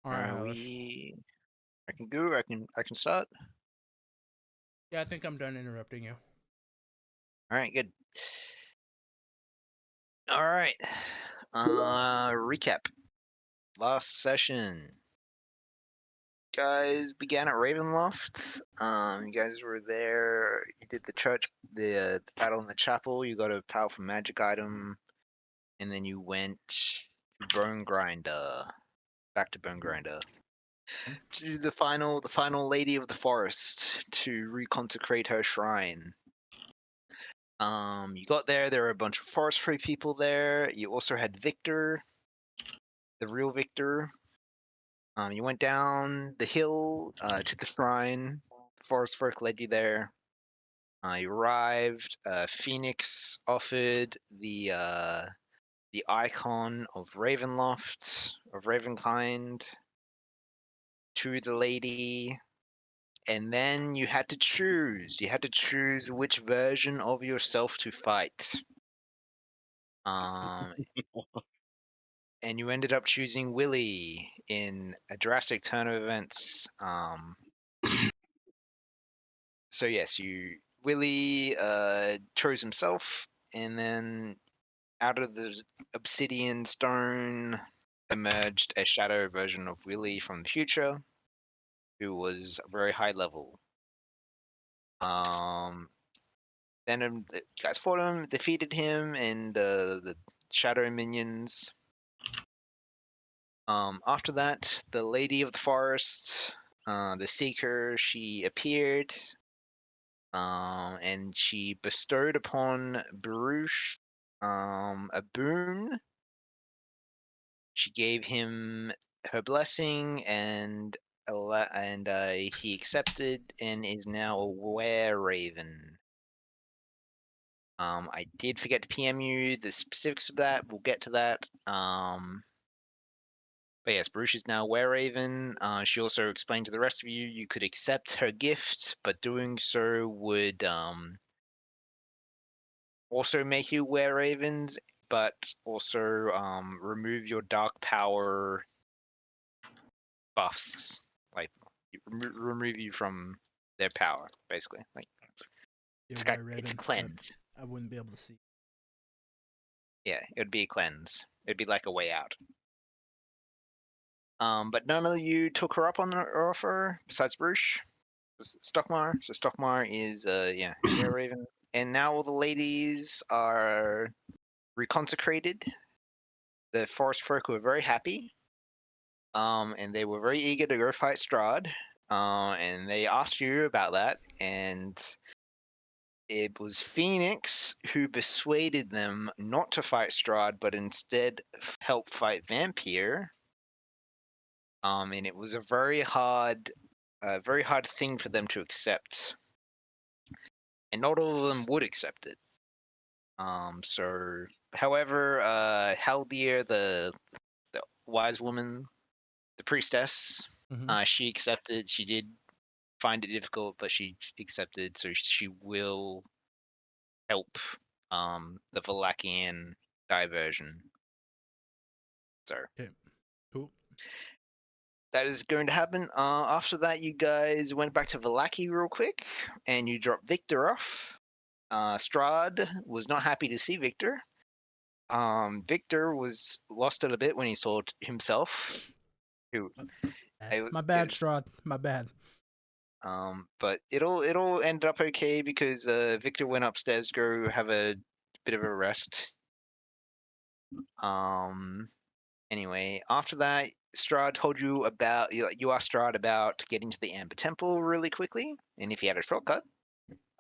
All right, Are Halish. we? I can go. I can start. Yeah, I think I'm done interrupting you. All right, good. All right. Recap. Last session, guys began at Ravenloft. You guys were there. You did the church, the battle in the chapel. You got a powerful magic item, and then you went to Bone Grinder. Back to Bone Grinder. To the final lady of the forest to reconsecrate her shrine. You got there were a bunch of forest free people there. You also had Victor, the real Victor. You went down the hill to the shrine. Forest folk led you there. You arrived. Phoenix offered the icon of Ravenloft, of Ravenkind, to the lady. And then you had to choose. You had to choose which version of yourself to fight. Um, and you ended up choosing Willie in a drastic turn of events. So yes, you Willie chose himself, and then out of the obsidian stone emerged a shadow version of Willie from the future, who was a very high level. Um, then you guys fought him, defeated him, and the shadow minions. After that, the Lady of the Forest, the Seeker, she appeared, and she bestowed upon Baruch a boon. She gave him her blessing, and he accepted and is now a were-raven. I did forget to PM you the specifics of that. We'll get to that. But yes, Baruch is now Were-Raven. She also explained to the rest of you you could accept her gift, but doing so would also make you Were-Ravens, but also remove your dark power buffs, like remove you from their power, basically. Like You're it's a Raven, but cleanse. I wouldn't be able to see. Yeah, it would be a cleanse. It'd be like a way out. But none of you took her up on the offer besides Bruce. Stockmar. So Stockmar is yeah, Were-Raven. And now all the ladies are reconsecrated. The forest folk were very happy. And they were very eager to go fight Strahd. And they asked you about that, and it was Phoenix who persuaded them not to fight Strahd, but instead help fight Vampire. And it was a very hard thing for them to accept, and not all of them would accept it. However, Haldir, the wise woman, the priestess, Mm-hmm. she accepted. She did find it difficult, but she accepted. So she will help the Valakian diversion. So Okay, cool. that is going to happen. After that, you guys went back to Valaki real quick, and you dropped Victor off. Strahd was not happy to see Victor. Victor was lost it a bit when he saw himself. Who My it bad, was, Strahd. My bad. but it'll end up okay because Victor went upstairs to go have a bit of a rest. Um, anyway, after that, Strahd told you about you asked Strahd about getting to the Amber Temple really quickly, and if he had a shortcut.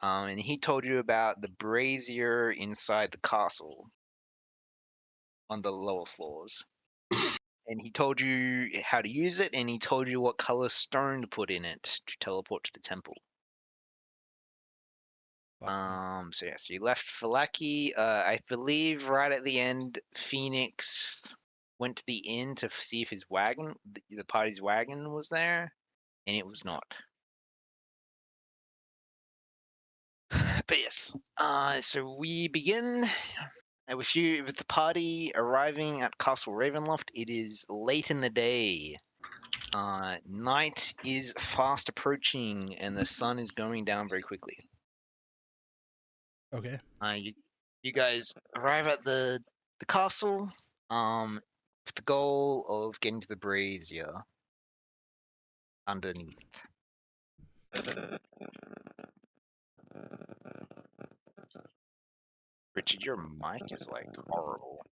And he told you about the brazier inside the castle on the lower floors. And he told you how to use it, and he told you what color stone to put in it to teleport to the temple. Fuck me. So yeah, so you left Falaki. I believe right at the end, Phoenix went to the inn to see if his wagon, the party's wagon, was there, and it was not. But yes, so we begin with the party arriving at Castle Ravenloft. It is late in the day. Night is fast approaching, and the sun is going down very quickly. Okay. You guys arrive at the castle, with the goal of getting to the brazier underneath. Richard, your mic is like horrible.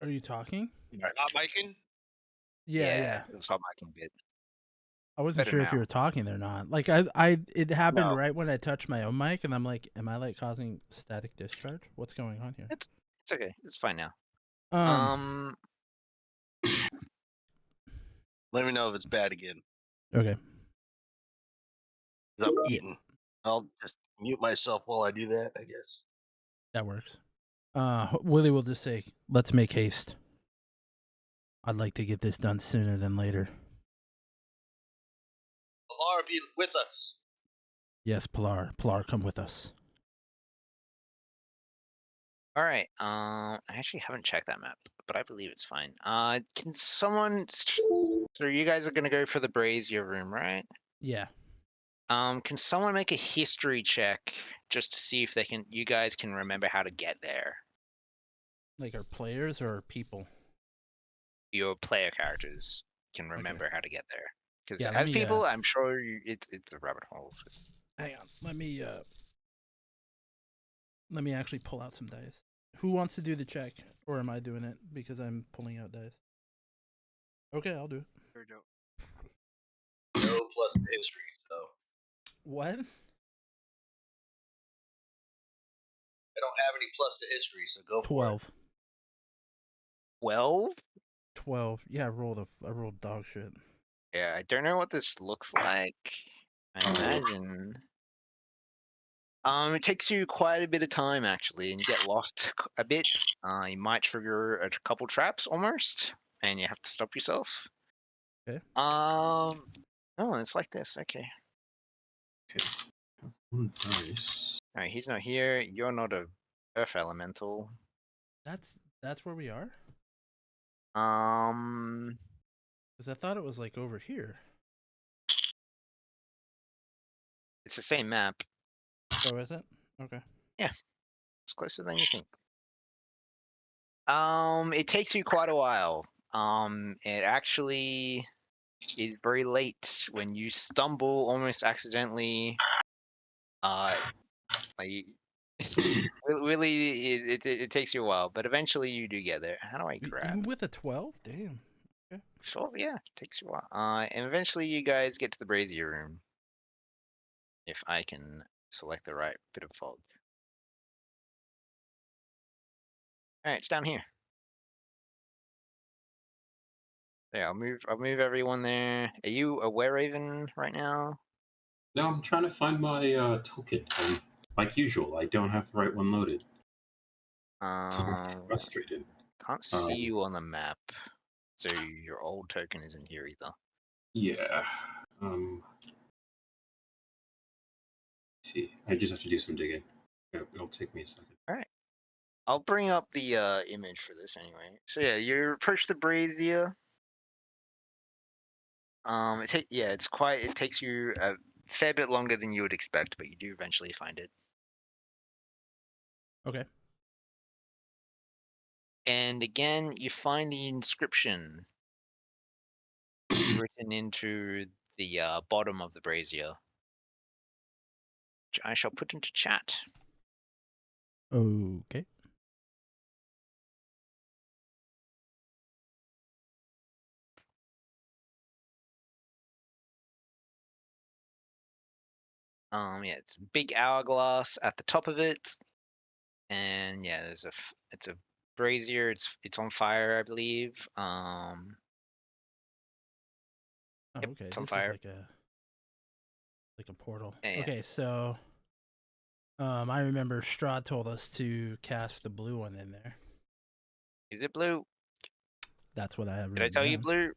Are you talking? Not miking? Yeah, yeah. It's hot micing a bit. I wasn't Better sure if you now. were talking or not. Like it happened No. right when I touched my own mic, and I'm like, am I like causing static discharge? What's going on here? It's okay. It's fine now. Um. Let me know if it's bad again. Okay. 'Cause I'm Yeah, eating. I'll just mute myself while I do that, I guess. that works. Willie will just say, "Let's make haste. I'd like to get this done sooner than later." Laura, be with us. Yes, Pilar. Pilar, come with us. All right. I actually haven't checked that map, but I believe it's fine. Can someone? So you guys are gonna go for the brazier room, right? Yeah. Can someone make a history check just to see if you guys can remember how to get there? Like our players or our people? Your player characters can Okay. remember how to get there. Because Yeah, let as me people, I'm sure it's a rabbit hole. hang on. Let me actually pull out some dice. Who wants to do the check, or am I doing it because I'm pulling out dice? Okay, I'll do it. No plus the history, so What? I don't have any plus to history, so go for it. 12. 12? 12. Yeah, I rolled dog shit. Yeah, I don't know what this looks like. I imagine. It takes you quite a bit of time actually, and you get lost a bit. You might trigger a couple traps almost, and you have to stop yourself. Okay. Oh, it's like this. Okay. Okay. Have one dice. All right, he's not here. You're not a earth elemental. That's where we are? Um, Because I thought it was like over here. it's the same map. Oh, is it? Okay. Yeah, it's closer than you think. It takes you quite a while. It actually is very late when you stumble almost accidentally. Like really, it takes you a while, but eventually you do get there. How do I Even grab? with a 12? Damn. Okay. So yeah, it takes you a while. And eventually you guys get to the brazier room. If I can select the right bit of fog. All right, it's down here. Yeah, I'll move everyone there. Are you a Were-Raven right now? No, I'm trying to find my token. And like usual, I don't have the right one loaded. So I'm Um, frustrated. can't see you on the map, so your old token isn't here either. Yeah. See, I just have to do some digging. It'll take me a second. All right, I'll bring up the image for this anyway. So yeah, you approach the brazier. It takes you a fair bit longer than you would expect, but you do eventually find it. Okay. And again, you find the inscription written into the bottom of the brazier, which I shall put into chat. Okay. Yeah, it's a big hourglass at the top of it, and yeah, it's a brazier. It's on fire, I believe. Oh, Yep, okay. it's on This is fire. like a portal. Yeah, yeah. Okay, so I remember Strahd told us to cast the blue one in there. Is it blue? That's what I have Did I written tell you down. blue?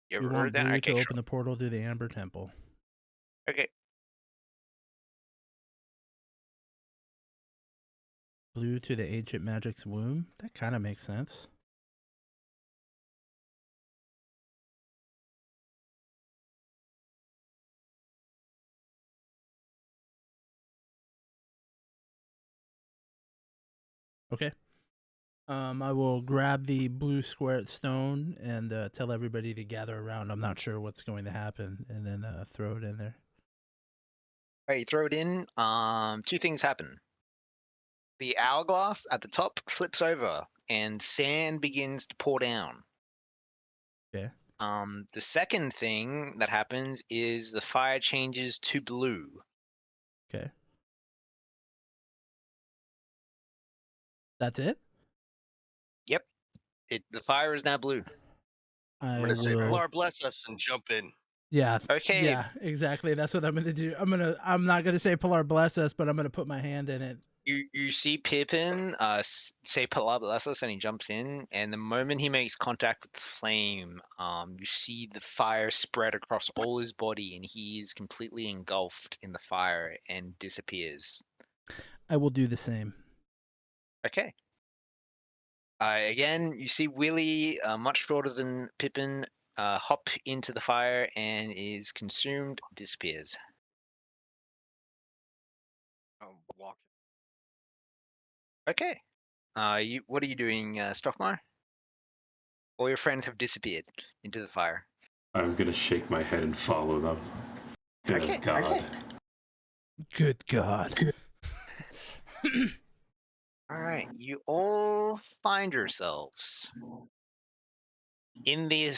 You We ever want heard that? blue to Okay, open sure. the portal to the Amber Temple. Okay. Blue to the ancient magic's womb. That kind of makes sense. Okay. I will grab the blue squared stone and tell everybody to gather around. I'm not sure what's going to happen, and then throw it in there. Alright, you throw it in. Two things happen. The hourglass at the top flips over, and sand begins to pour down. Okay. The second thing that happens is the fire changes to blue. Okay. That's it? Yep. The fire is now blue. I'm I gonna say, will. Pilar, bless us, and jump in. Yeah. Okay. Yeah, exactly. That's what I'm gonna do. I'm not gonna say Pilar bless us, but I'm gonna put my hand in it. You see Pippin say Pilar bless us, and he jumps in, and the moment he makes contact with the flame, you see the fire spread across all his body, and he is completely engulfed in the fire and disappears. I will do the same. Okay. Again, you see Willy, much shorter than Pippin, hop into the fire and is consumed, disappears. Walk. Okay. What are you doing, Stockmar? All your friends have disappeared into the fire. I'm gonna shake my head and follow them. Good Okay, God. okay. Good God. All right, you all find yourselves in the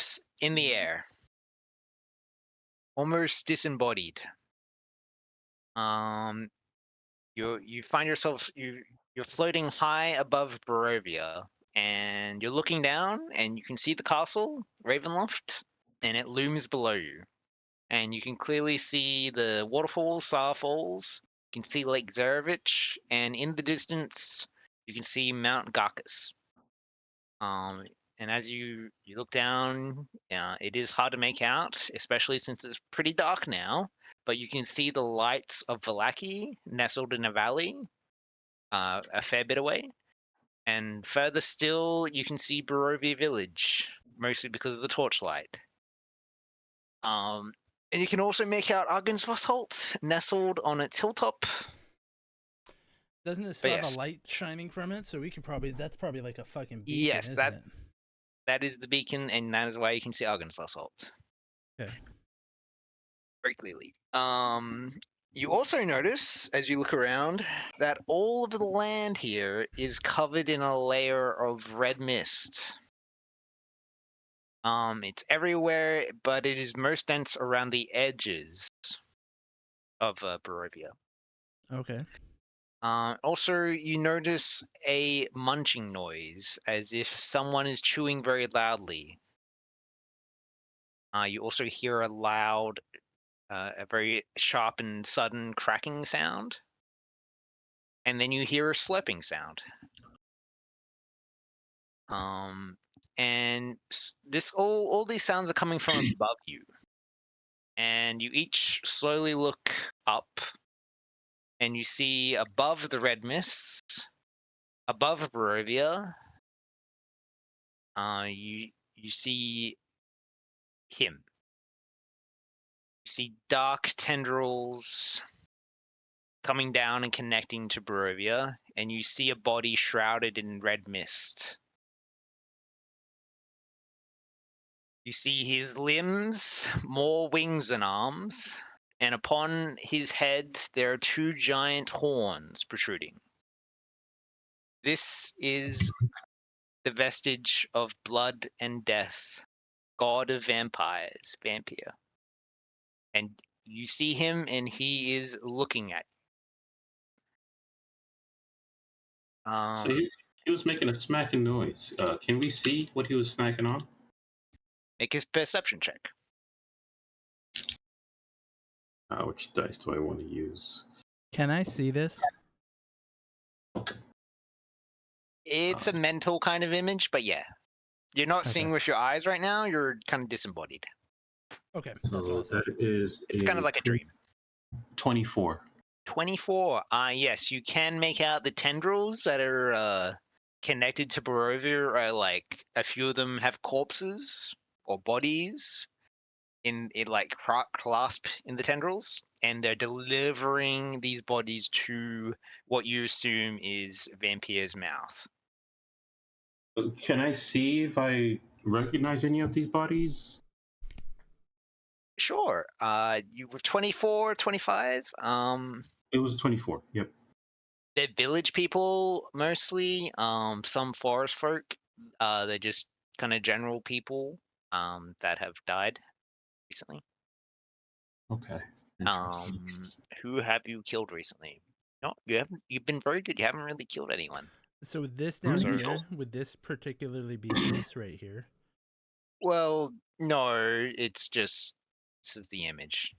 air, almost disembodied. You find yourself you're floating high above Barovia, and you're looking down, and you can see the castle, Ravenloft, and it looms below you. And you can clearly see the waterfalls, Sar Falls. You can see Lake Zarevich, and in the distance, you can see Mount Garkas. And as you look down, it is hard to make out, especially since it's pretty dark now. But you can see the lights of Vallaki nestled in a valley, a fair bit away. And further still, you can see Barovia Village, mostly because of the torchlight. And you can also make out Argensvossholt nestled on its hilltop. Doesn't it But still have yes, a light shining from it? So we could probably. That's probably like a fucking beacon, yes, isn't it? that is the beacon, and that is why you can see Argensvossholt. Okay. Very clearly. You also notice, as you look around, that all of the land here is covered in a layer of red mist. It's everywhere, but it is most dense around the edges of Barovia. Okay. Also, you notice a munching noise, as if someone is chewing very loudly. You also hear a very sharp and sudden cracking sound, and then you hear a slurping sound. And all these sounds are coming from above you, and you each slowly look up, and you see above the red mists, above Barovia, you see him. You see dark tendrils coming down and connecting to Barovia, and you see a body shrouded in red mist. You see his limbs, more wings than arms, and upon his head there are two giant horns protruding. This is the vestige of blood and death, god of vampires, Vampire. And you see him, and he is looking at you. So he was making a smacking noise. Can we see what he was snacking on? Make a perception check. Which dice do I want to use? Can I see this? It's a mental kind of image, but yeah. You're not Okay. seeing with your eyes right now, you're kind of disembodied. Okay. That's what I So said. that is It's kind of like a dream. 24. 24. Yes, you can make out the tendrils that are connected to Barovia. Are like a few of them have corpses or bodies in like clasp in the tendrils, and they're delivering these bodies to what you assume is Vampire's mouth. Can I see if I recognize any of these bodies? Sure. You were 24, 25. It was 24. Yep. They're village people mostly. Some forest folk. They're just kind of general people that have died recently. Okay. Interesting. Who have you killed recently? No, you haven't. You've been very good. You haven't really killed anyone. So would this down Unusual. here, would this particularly be this right here? Well, no, it's just this is the image.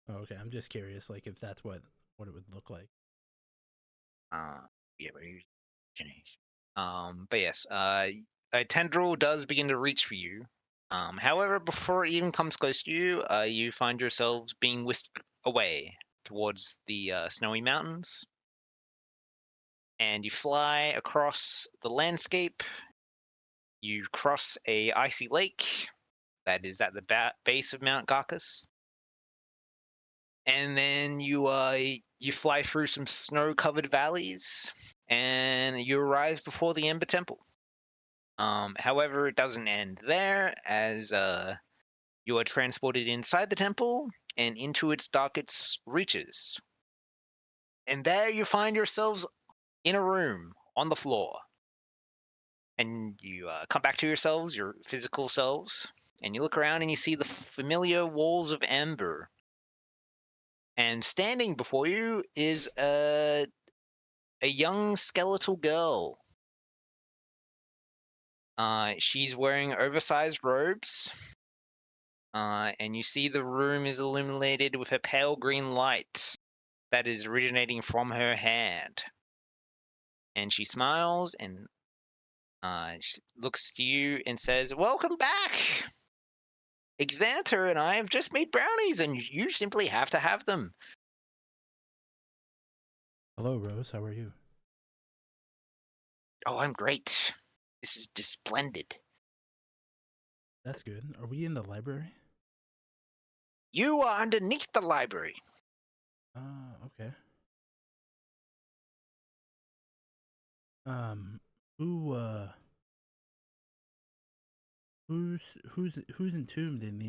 Oh, okay, I'm just curious, like if that's what it would look like. Yeah, but yes, a tendril does begin to reach for you. However, before it even comes close to you, you find yourselves being whisked away towards the snowy mountains, and you fly across the landscape. You cross a icy lake that is at the base of Mount Garcus, and then you fly through some snow-covered valleys, and you arrive before the Ember Temple. However, it doesn't end there, as you are transported inside the temple and into its darkest reaches. And there you find yourselves in a room on the floor. And you come back to yourselves, your physical selves, and you look around and you see the familiar walls of amber. And standing before you is a young skeletal girl. She's wearing oversized robes, and you see the room is illuminated with a pale green light that is originating from her hand. And she smiles and she looks to you and says, "Welcome back! Xanther and I have just made brownies, and you simply have to have them." Hello, Rose. How are you? "Oh, I'm great. This is just splendid." That's good. Are we in the library? "You are underneath the library." Okay. Um, who who's entombed in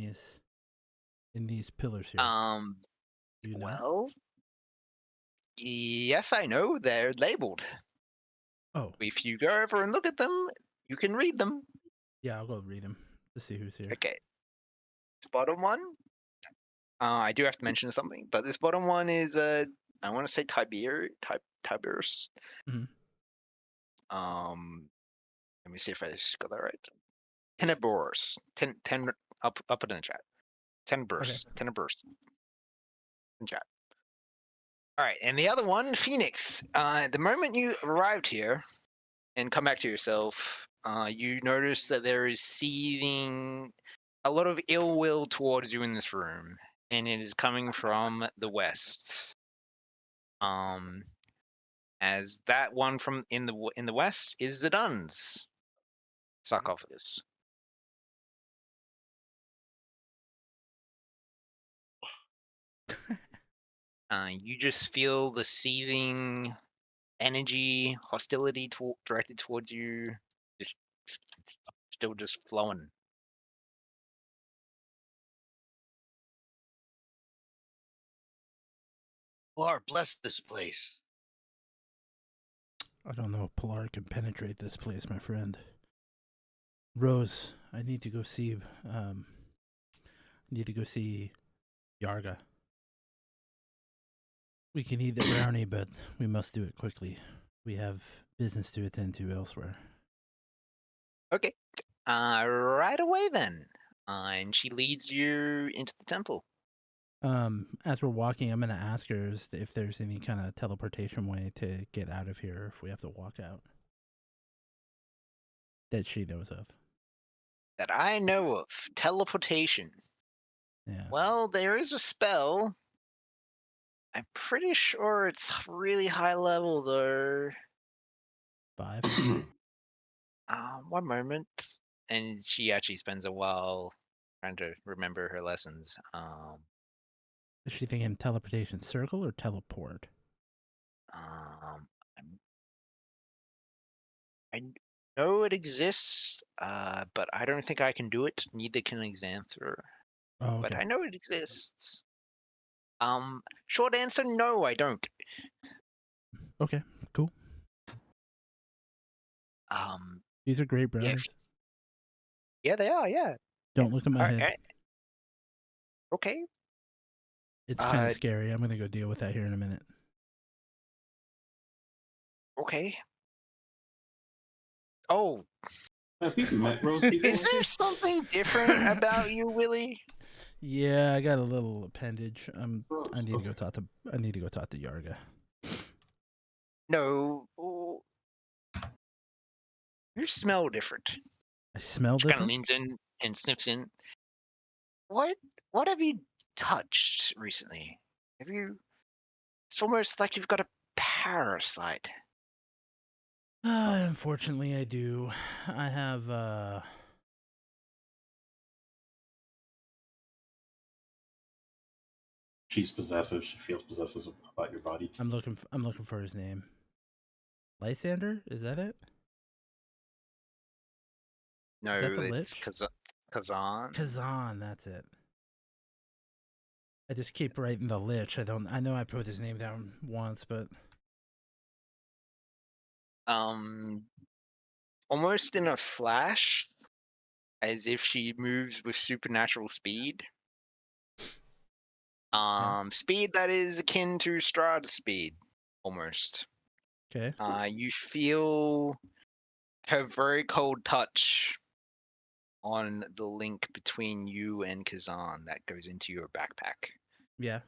these pillars here? Um, Do you know? well, yes, I know they're labeled. Oh, If you go over and look at them, you can read them. yeah, I'll go read them to see who's here. Okay. This bottom one, I do have to mention something, but this bottom one is I want to say Tiberius. Mhm. Let me see if I just got that right. Tenebrous. Ten up in the chat. Tenebrous. Okay. Tenebrous in chat. All right, and the other one, Phoenix. The moment you arrived here and come back to yourself, you notice that there is seething a lot of ill will towards you in this room, and it is coming from the west. As that one from in the west is Zidun's sarcophagus. You just feel the seething energy, hostility directed towards you, just still just flowing. Lord, bless this place. I don't know if Pilar can penetrate this place, my friend. Rose, I need to go see Yarga. We can eat the brownie, but we must do it quickly. We have business to attend to elsewhere. Okay. Right away then. And she leads you into the temple. As we're walking, I'm gonna ask her if there's any kind of teleportation way to get out of here if we have to walk out. That she knows of. That I know of. Teleportation. Yeah. Well, there is a spell. I'm pretty sure it's really high level though. 5. One moment. And she actually spends a while trying to remember her lessons. Is she thinking teleportation circle or teleport? I know it exists, but I don't think I can do it. Neither can Xanther. Oh, But okay. I know it exists. Short answer, no, I don't. Okay, cool. These are great Yeah, brownies. yeah, they are. Yeah. Don't look at my head. Okay. It's kind of scary. I'm gonna go deal with that here in a minute. Okay. Oh, Have you met Rose before? is there something different about you, Willie? Yeah, I got a little appendage. Rose, I need to okay. go talk to. I need to go talk to Yarga. No. You smell different. I smell She kind of different. leans in and sniffs in. What have you touched recently? Have you? It's almost like you've got a parasite. Unfortunately, I do. I have. She's possessive. She feels possessive about your body. I'm looking for his name. Lysander? Is that it? No, Is that the it's Lich? Kazan. Kazan. That's it. I just keep writing the Lich. I know I put his name down once, but Almost in a flash, as if she moves with supernatural speed. Speed that is akin to Strahd speed, almost. okay. You feel her very cold touch on the link between you and Kazan that goes into your backpack. Yeah.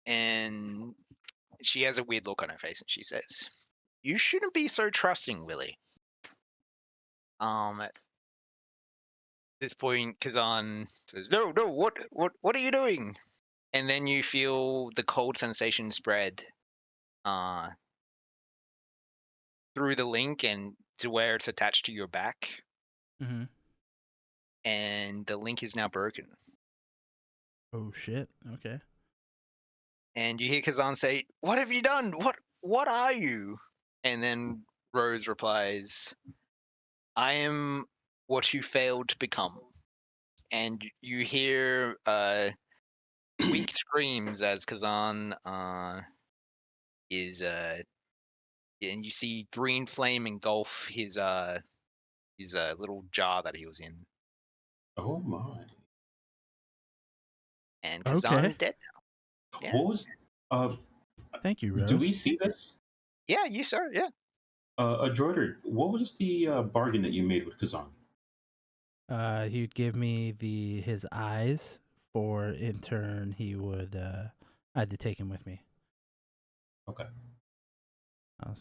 And she has a weird look on her face and she says, "You shouldn't be so trusting, Willie." At this point, Kazan says, "No, what are you doing?" And then you feel the cold sensation spread through the link and to where it's attached to your back. Mm-hmm. And the link is now broken. Oh shit. Okay. And you hear Kazan say, "What have you done? What are you?" And then Rose replies, "I am what you failed to become." And you hear weak screams as Kazan is and you see green flame engulf his little jar that he was in. Oh my. And Kazan Okay. is dead now. Yeah. What was Thank you, do we Rose. see this? Yeah, you sir, yeah. Droider, what was the bargain that you made with Kazan? He'd give me his eyes for in turn he would I had to take him with me. Okay. All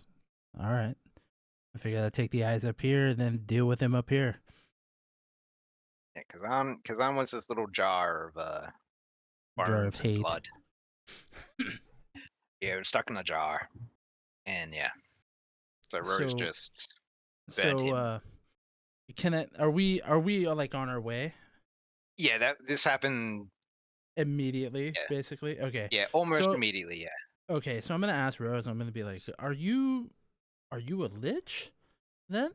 right. I figured I'd take the eyes up here and then deal with him up here. Yeah, Kazan was this little jar of Jar of bones and hate. blood. Yeah, it was stuck in the jar. And yeah. So Rose just burned him. Can it are we like on our way Yeah, this happened. immediately, Yeah, basically? Okay. yeah, almost So immediately. Yeah. okay, so I'm gonna ask Rose, I'm gonna be like, are you a lich then?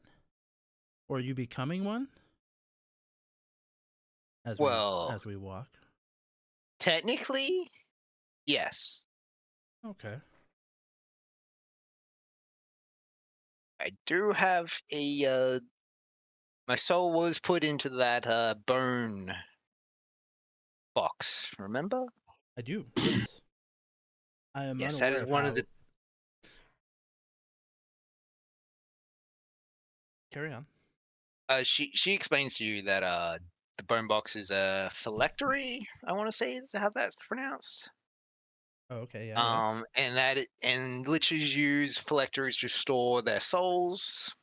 Or are you becoming one? Well, As we walk. technically, yes. Okay. I do have a. My soul was put into that bone box. Remember? I do, yes. I am Yes, that unaware is of one of how. the. Carry on. She explains to you that the bone box is a phylactery. I want to say is how that's pronounced. Oh, okay, yeah. And liches use phylacteries to store their souls.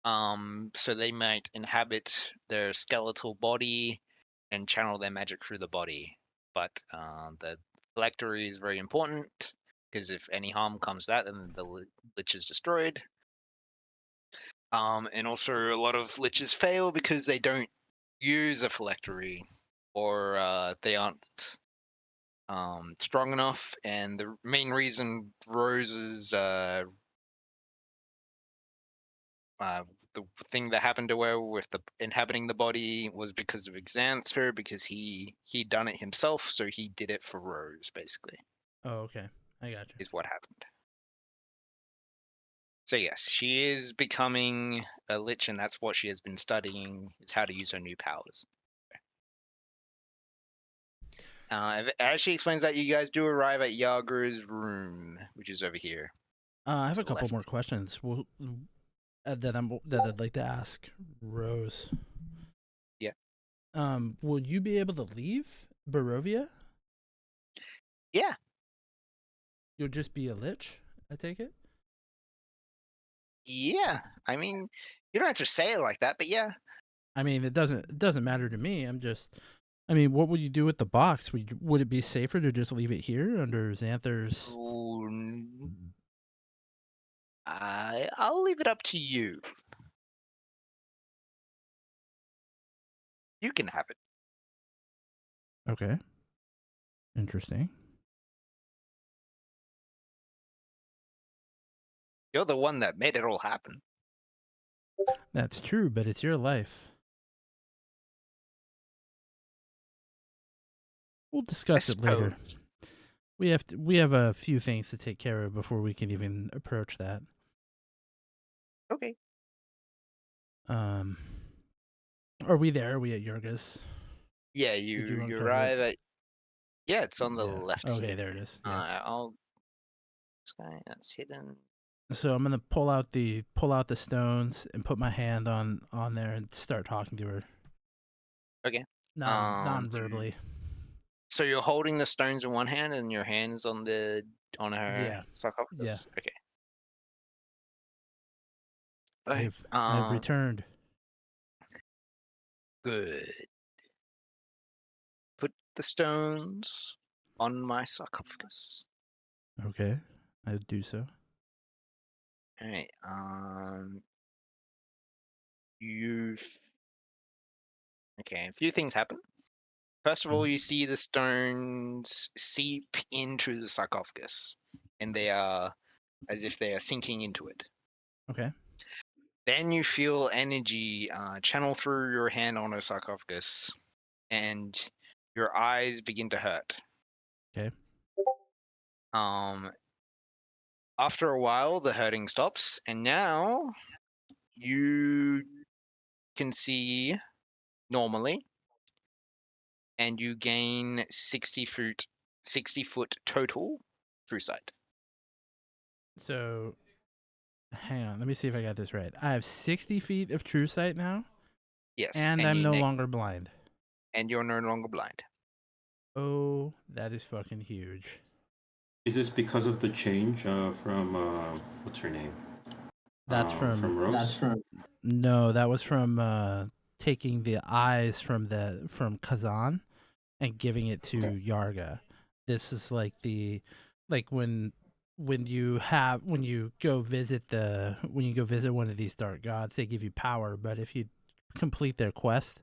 So they might inhabit their skeletal body and channel their magic through the body. But the phylactery is very important because if any harm comes to that, then the lich is destroyed. And also a lot of liches fail because they don't use a phylactery or they aren't strong enough. And the main reason Rose's the thing that happened to her with the inhabiting the body was because of Xanther, because he'd done it himself, so he did it for Rose, basically, Oh, okay. I got you. is what happened. So yes, she is becoming a lich, and that's what she has been studying, is how to use her new powers. As she explains that, you guys do arrive at Yagura's room, which is over here. I have To a the couple left. more questions. That I'd like to ask Rose. Yeah. Will you be able to leave Barovia? Yeah. You'll just be a lich, I take it? Yeah. I mean, you don't have to say it like that, but yeah. I mean, it doesn't matter to me. I mean, what would you do with the box? Would it be safer to just leave it here under Xanther's? Ooh, I'll leave it up to you. You can have it. Okay. Interesting. You're the one that made it all happen. That's true, but it's your life. We'll I discuss it later. suppose. We have a few things to take care of before we can even approach that. Okay. Um, are we there? Are we at Yurga's? Yeah, Did you you uncover it? arrive at. Yeah, it's on the Yeah. left Okay, here. there it is. Yeah. I'll. This guy that's hidden. So I'm gonna pull out the stones and put my hand on there and start talking to her. Okay. Do Non-verbally. so you're holding the stones in one hand and your hands on her Yeah. Yeah. sarcophagus. Okay. Okay. I've returned. Good. Put the stones on my sarcophagus. Okay, I do so. All right. You. Okay. A few things happen. First of all, Mhm. you see the stones seep into the sarcophagus, and they are as if they are sinking into it. Okay. Then you feel energy channel through your hand on a sarcophagus, and your eyes begin to hurt. Okay. Um, After a while, the hurting stops, and now you can see normally, and you gain 60 foot total through sight. So, hang on. Let me see if I got this right. I have 60 feet of true sight now, Yes, and and I'm no longer blind. you're no longer blind. Oh, that is fucking huge. Is this because of the change from what's her name? That's from Rose. no, that was from taking the eyes from Kazan and giving it to Yarga. This is like when you go visit one of these dark gods, they give you power, but if you complete their quest,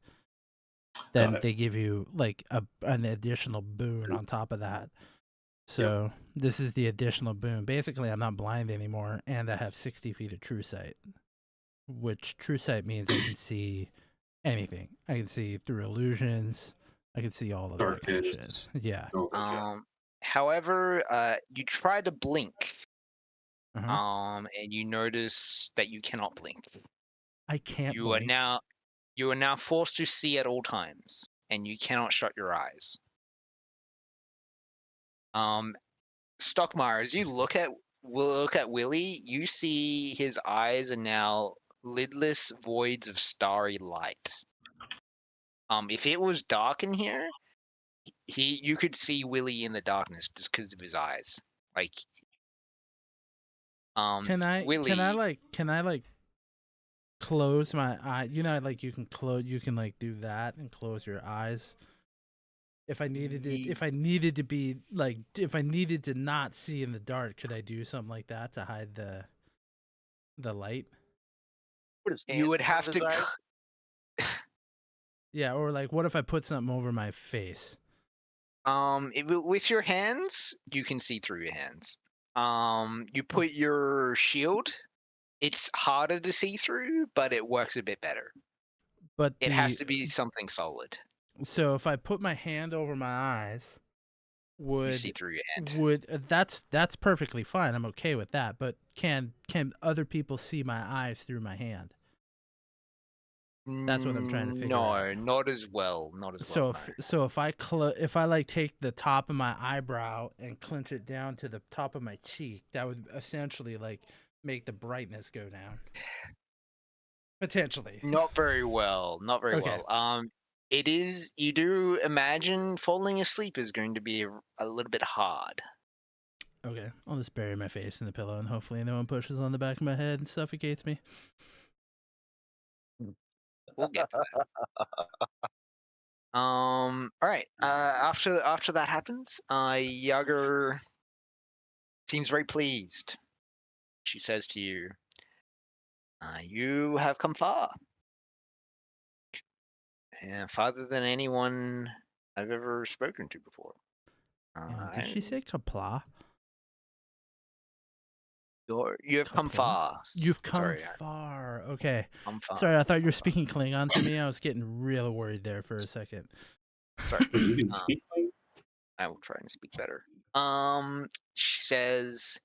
Got then it. they give you like an additional boon on top of that. So this is the additional boon. Basically, I'm not blind anymore, and I have 60 feet of true sight, which true sight means I can see anything. I can see through illusions. I can see all of that kind of shit. Darkness. Yeah. All that jazz. However, you try to blink, Uh-huh. and you notice that you cannot blink. I can't You are blink. now forced to see at all times, and you cannot shut your eyes. Stockmar, as you look at Willie, you see his eyes are now lidless voids of starry light. If it was dark in here, you could see Willie in the darkness just because of his eyes. Like, Can I Willie, like close my eye? You know, like you can like do that and close your eyes. If I needed it, ye- if I needed to be like, if I needed to not see in the dark, could I do something like that to hide the light? Put his you hands would in front have of his to. eyes. Yeah, or like, what if I put something over my face? With your hands, you can see through your hands. You put your shield, it's harder to see through, but it works a bit better. But It has to be something solid. so if I put my hand over my eyes, You see through your hand. that's perfectly fine. I'm okay with that. But can other people see my eyes through my hand? That's what I'm trying to figure out. No, not as well. Not as So well. if I like take the top of my eyebrow and clench it down to the top of my cheek, that would essentially like make the brightness go down. Potentially. Not very well. Not very Okay. well. It is. You do imagine falling asleep is going to be a little bit hard. Okay, I'll just bury my face in the pillow and hopefully no one pushes on the back of my head and suffocates me. We'll get to that. All right. After that happens, Yager seems very pleased. She says to you, "You have come far, and farther than anyone I've ever spoken to before. Did she say kapla? You have come Kapla? far. You've come Sorry, far. Okay. I'm far. Sorry, I thought you were speaking Klingon to me. I was getting real worried there for a second. Sorry. You can speak like I will try and speak better. She says,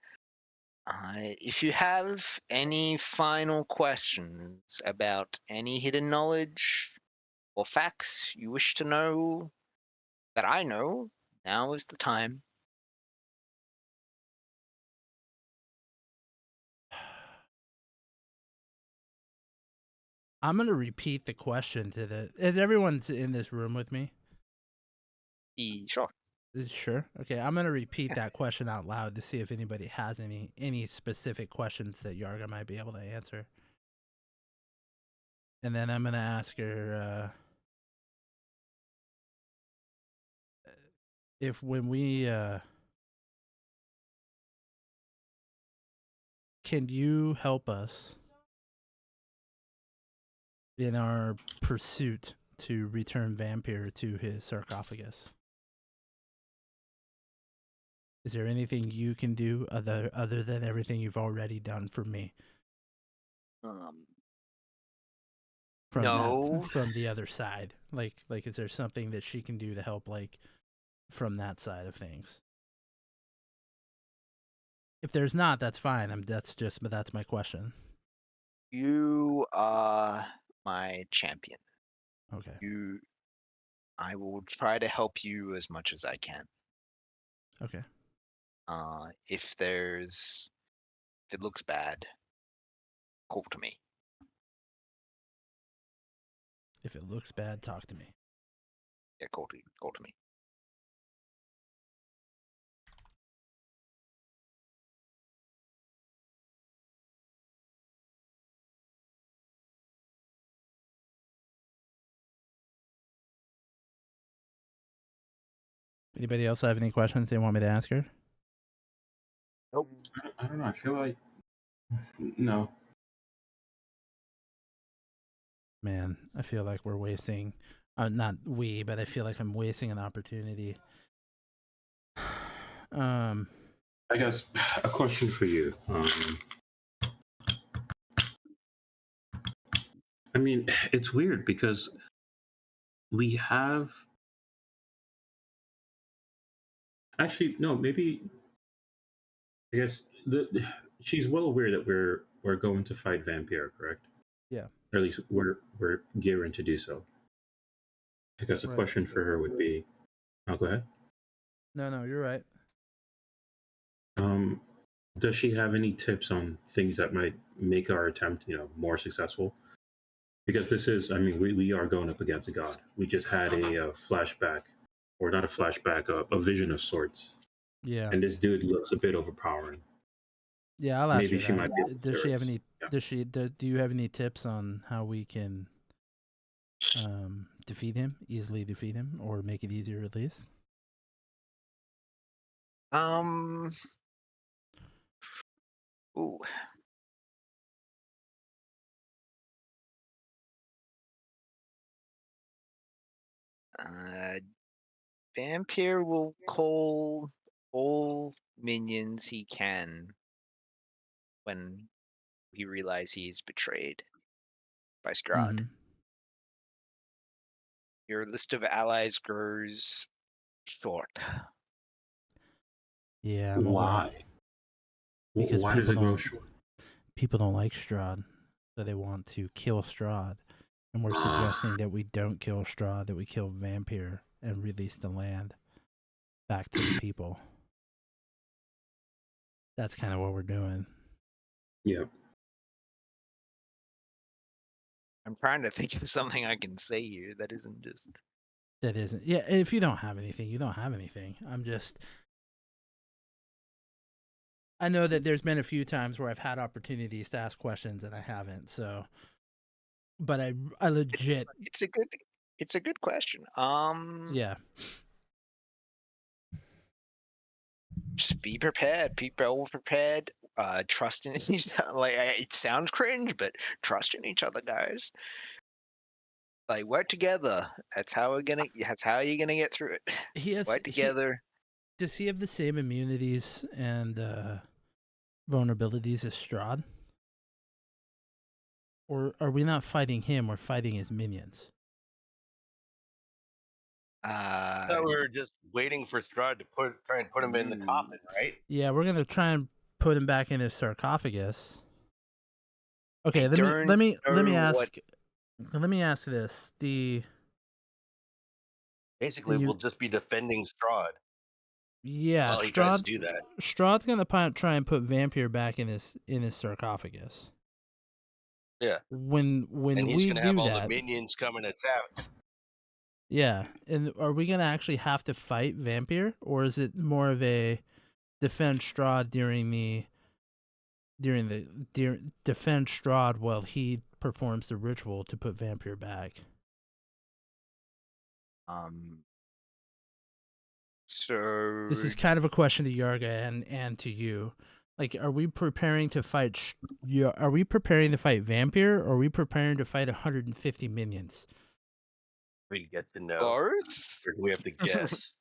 if you have any final questions about any hidden knowledge or facts you wish to know that I know, now is the time. I'm gonna repeat the question to the. Is everyone's in this room with me? Sure. Sure. Okay, I'm gonna repeat that question out loud to see if anybody has any specific questions that Yarga might be able to answer. And then I'm gonna ask her if when we can you help us in our pursuit to return Vampire to his sarcophagus? Is there anything you can do other than everything you've already done for me? No. From the other side, like is there something that she can do to help, like from that side of things? If there's not, that's fine. But that's my question. You are my champion. Okay. I will try to help you as much as I can. Okay. If it looks bad, call to me. If it looks bad, talk to me. Yeah, call to me. Anybody else have any questions they want me to ask her? Nope. I don't know. I feel like no. Man, I feel like we're wasting. Not we, but I feel like I'm wasting an opportunity. I guess a question for you. I mean, it's weird because we have actually no. Maybe I guess she's well aware that we're going to fight Vampire, correct? Yeah. Or at least we're gearing to do so. I guess a Right. question for her would be, oh, go ahead. No, you're right. Um, does she have any tips on things that might make our attempt, more successful? Because this is, I mean, we are going up against a god. We just had a flashback, or not a flashback, a vision of sorts. Yeah. And this dude looks a bit overpowering. Yeah, I'll ask Maybe her she that. might be able to Does she steer have us. any? Yeah. Do you have any tips on how we can easily defeat him, or make it easier at least? Ooh. Vampire will call all minions he can when he realizes he is betrayed by Strahd. Mm-hmm. Your list of allies grows short. Yeah, I'm aware. Why? Because Why does people it grow don't short? people don't like Strahd, so they want to kill Strahd. And we're suggesting that we don't kill Strahd, that we kill Vampire and release the land back to the people. That's kind of what we're doing. Yep. I'm trying to think of something I can say here that isn't just. That isn't. Yeah, if you don't have anything, you don't have anything. I know that there's been a few times where I've had opportunities to ask questions and I haven't. So, but I legit, It's a good question. yeah. Just be prepared. Be well prepared. Trust in each like it sounds cringe, but trust in each other, guys. Like work together. That's how we're gonna. That's how you're gonna get through it. He has. Work together. Does he have the same immunities and vulnerabilities as Strahd? Or are we not fighting him? We're fighting his minions. I thought we were just waiting for Strahd to try and put him in the coffin, right? Yeah, we're gonna try and put him back in his sarcophagus. Okay, I let don't me know what- ask this. Basically, you- we'll just be defending Strahd. Yeah, Well, he tries to do that. Strahd's gonna try and put Vampire back in his sarcophagus. Yeah. When And he's we going to have do all that, the minions coming to town. yeah. And are we gonna actually have to fight Vampire, or is it more of a defend Strahd defend Strahd while he performs the ritual to put Vampire back? So This is kind of a question to Yarga and to you. Like, are we preparing to fight? Are we preparing to fight Vampire, or are we preparing to fight 150 minions? We get to know. both. Or do we have to guess?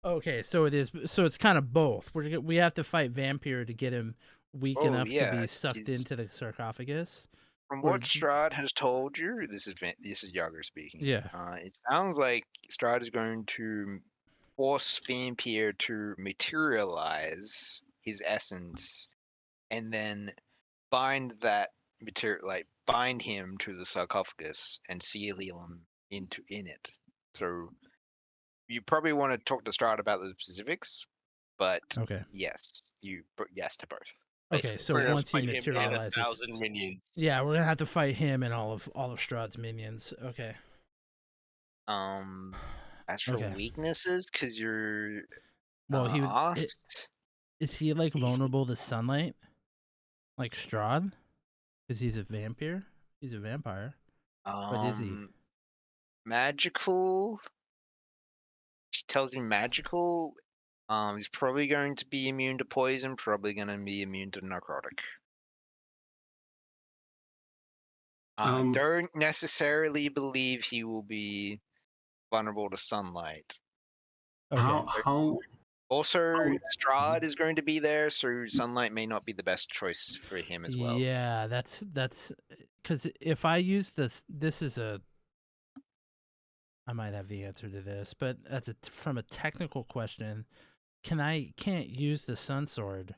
Okay, so it is. So it's kind of both. We have to fight Vampire to get him weak Oh, enough to yeah, be sucked he's- into the sarcophagus. From Or- what Strahd has told you, this is Yager speaking. Yeah. It sounds like Strahd is going to force Vampire to materialize his essence, and then bind that material, like bind him to the sarcophagus and seal him in it. So you probably want to talk to Strahd about the specifics, but Okay. yes, yes to both. Okay. basically. So We're gonna once he fight him and materializes, 1,000 minions. yeah, we're gonna have to fight him and all of Strahd's minions. Okay. As for Okay. weaknesses, because you're Well, asked, is he like vulnerable to sunlight, like Strahd? Because he's a vampire. He's a vampire. But is he? magical. She tells you magical. He's probably going to be immune to poison. Probably going to be immune to necrotic. Don't necessarily believe he will be vulnerable to sunlight. Okay. How Also, Oh. Strahd is going to be there, so sunlight may not be the best choice for him as well. Yeah, that's because if I use this is a. I might have the answer to this, but from a technical question. Can't use the sun sword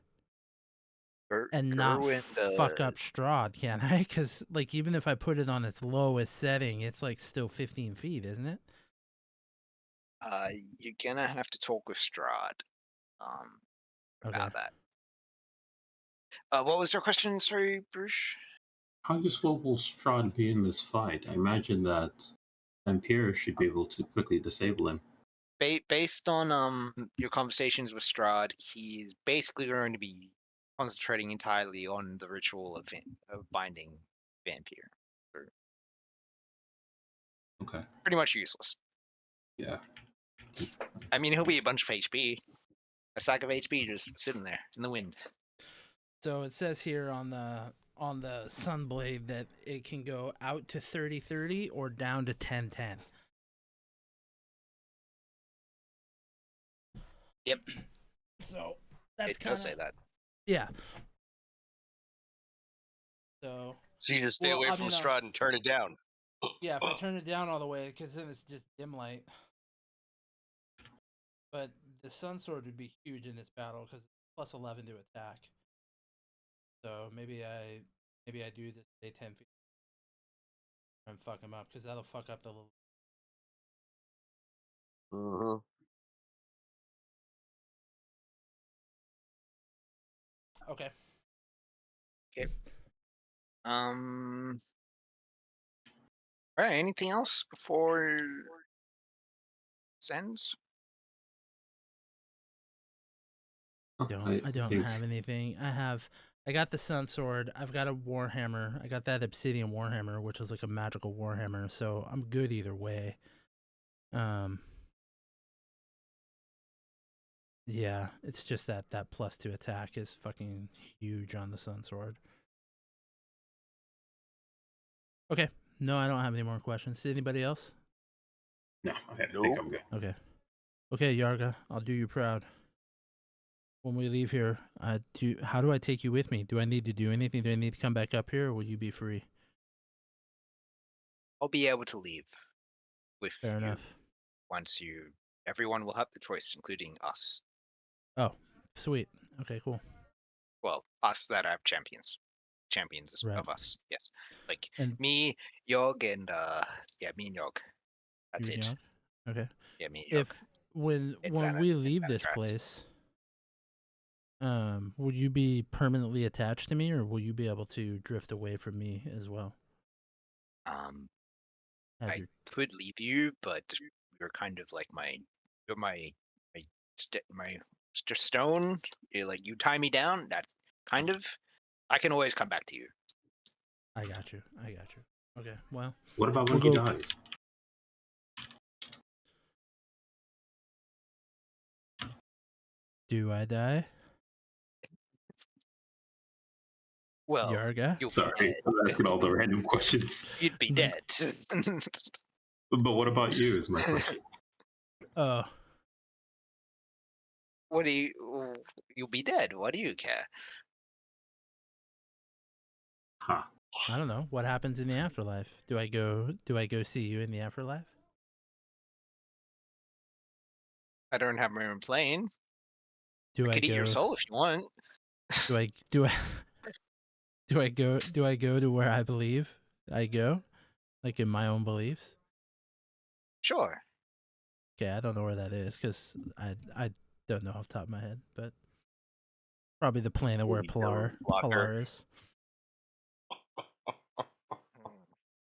and not Gerwin fuck up Strahd, can I? Because like even if I put it on its lowest setting, it's like still 15 feet, isn't it? You're gonna have to talk with Strahd Okay. about that. What was your question? Sorry, Bruce. how useful will Strahd be in this fight? I imagine that Vampire should be able to quickly disable him. Based on your conversations with Strahd, he's basically going to be concentrating entirely on the ritual of binding Vampire. Okay. Pretty much useless. Yeah. I mean, he'll be a bunch of HP, a sack of HP just sitting there in the wind. So it says here on the Sunblade that it can go out to 30-30 or down to 10-10. Yep. So that's It does say kinda, that. yeah. So So you just stay Well, away I from mean, Strahd and turn it down. yeah, if I turn it down all the way, because then it's just dim light. But the Sun Sword would be huge in this battle because it's plus 11 to attack. So maybe I do this stay 10 feet and fuck him up because that'll fuck up the little. Mm-hmm. Okay. Okay. All right. Anything else before this ends? I don't think have anything. I got the Sun Sword. I've got a Warhammer. I got that Obsidian Warhammer, which is like a magical Warhammer. So I'm good either way. Yeah, it's just that plus 2 attack is fucking huge on the Sun Sword. Okay. No, I don't have any more questions. Anybody else? no, I think I'm good. Okay. Okay, Yarga, I'll do you proud. When we leave here, how do I take you with me? Do I need to do anything? Do I need to come back up here, or will you be free? I'll be able to leave with Fair you enough. once you. Everyone will have the choice, including us. Oh, sweet. Okay, cool. Well, us that have champions. Champions Right. of us. Yes. Like And me, Yog, and yeah, me and Yog. That's you and it. Yog? Okay. Yeah, me and Yog. If when Advantage- we leave this draft. place, will you be permanently attached to me, or will you be able to drift away from me as well? Have I your could leave you, but you're kind of like you're my stone. Like you tie me down. That's kind of. I can always come back to you. I got you. Okay, well, What about we'll when he go. dies? Do I die? Well, Yarga? you'll be Sorry, dead. I'm asking all the random questions. You'd be dead. But what about you? Is my question. Oh, What do you? You'll be dead. What do you care? Huh. I don't know. What happens in the afterlife? Do I go see you in the afterlife? I don't have my own plane. Do I I could eat your go soul if you want. do I do I go to where I believe I go? Like in my own beliefs? Sure. Okay, I don't know where that is cuz I don't know off the top of my head, but probably the planet where Jones blocker. Pilar is.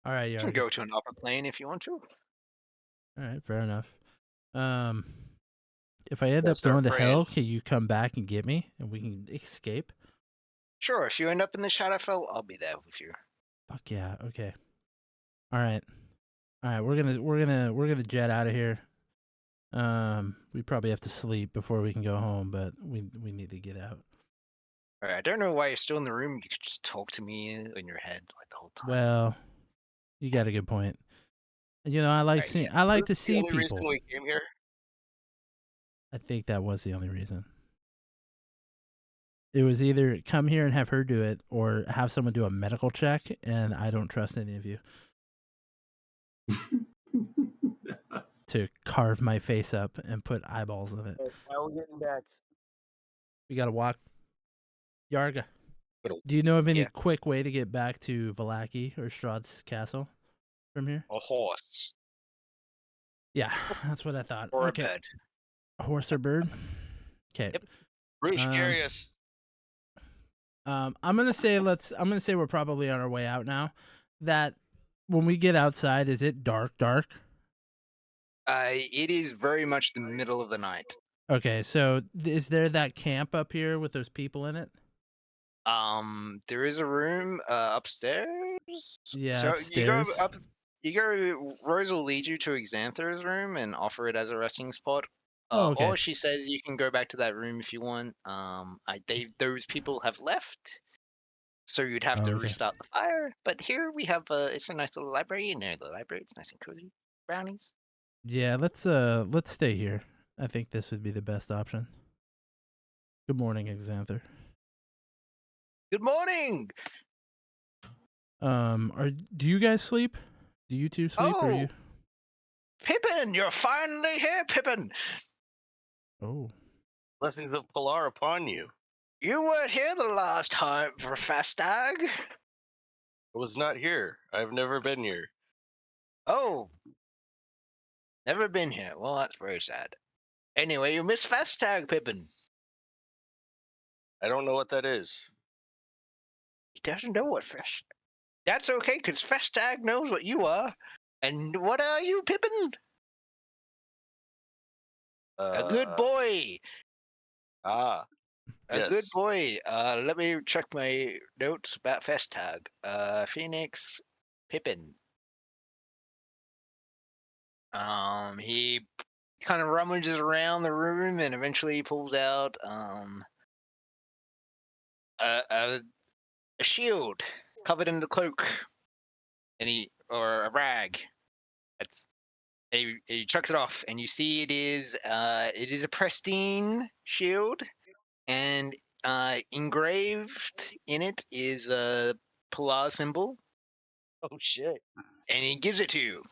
All right, You can Yarga. go to an upper plane if you want to. All right, fair enough. If I end Go up start going to praying. hell, can you come back and get me and we can escape? Sure. If you end up in the Shadowfell, I'll be there with you. Fuck yeah. Okay. All right. We're gonna jet out of here. We probably have to sleep before we can go home, but we need to get out. All right. I don't know why you're still in the room. You could just talk to me in your head like the whole time. Well, you got a good point. You know, I like Right, seeing. yeah. I like to That's the see only reason people. we came here. I think that was the only reason. It was either come here and have her do it, or have someone do a medical check, and I don't trust any of you to carve my face up and put eyeballs in it. How are we getting back? We gotta walk. Yarga, But do you know of any Yeah. quick way to get back to Valaki or Strahd's castle from here? A horse Yeah, that's what I thought. or Okay, a bird. a horse or bird. Okay. Yep. Bruce, carry us. I'm gonna say we're probably on our way out now. That when we get outside, is it dark? It is very much the middle of the night. Okay, so is there that camp up here with those people in it? There is a room upstairs. Yeah, So upstairs. you go up. You go. Rose will lead you to Xanther's room and offer it as a resting spot. Oh, okay. Or she says you can go back to that room if you want. Those people have left, so you'd have Oh, to okay. restart the fire. But here we have it's a nice little library. And the library, it's nice and cozy. Brownies. Yeah, let's stay here. I think this would be the best option. Good morning, Xanther. Good morning. Do you guys sleep? Do you two sleep or you? Pippin, you're finally here, Pippin. Oh. Blessings of Pilar upon you. You weren't here the last time for Festag. I was not here. I've never been here. Oh. Never been here. Well, that's very sad. Anyway, you missed Festag, Pippin. I don't know what that is. He doesn't know what Festag. That's okay, because Festag knows what you are. And what are you, Pippin? A good boy. Ah. A Yes. good boy. Let me check my notes about Festag. Phoenix, Pippin. He kind of rummages around the room and eventually pulls out a shield covered in the cloak, or a rag. He chucks it off, and you see it is a pristine shield, and engraved in it is a Pilar symbol, Oh shit. and he gives it to you.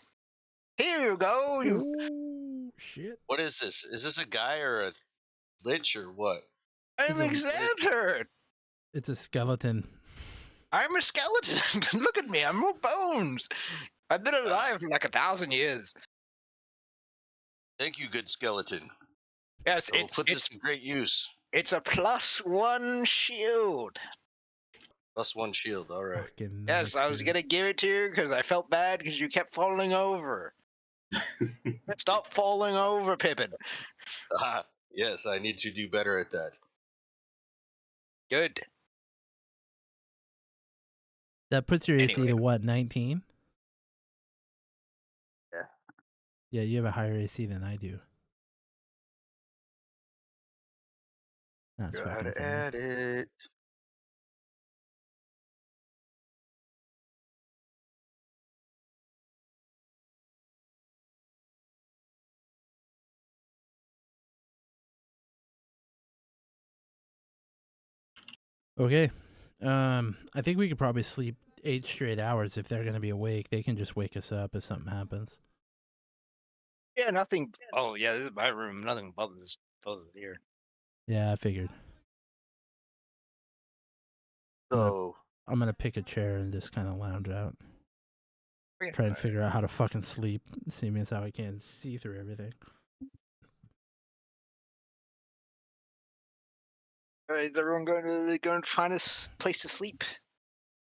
Here you go. Oh shit. What is this? Is this a guy or a lich or what? I'm Xanther. It's a skeleton. I'm a skeleton. Look at me. I'm all bones. I've been alive for like 1,000 years. Thank you, good skeleton. Yes, I will put this to great use. it's a +1 shield. +1 shield. All right. Fucking Yes, nice, I was dude. gonna give it to you because I felt bad because you kept falling over. Stop falling over, Pippin. Ah, yes, I need to do better at that. Good. That puts your AC Anyway. to what, 19? Yeah. Yeah, you have a higher AC than I do. That's Figure out how fucking to funny. add it. Okay. I think we could probably sleep 8 straight hours if they're gonna be awake. They can just wake us up if something happens. Yeah, nothing. Oh, yeah, this is my room. Nothing bothers here. Yeah, I figured. So I'm gonna pick a chair and just kind of lounge out. Okay. Try and figure out how to fucking sleep. Seeing as how I can't see through everything. All right, is everyone going to find a place to sleep?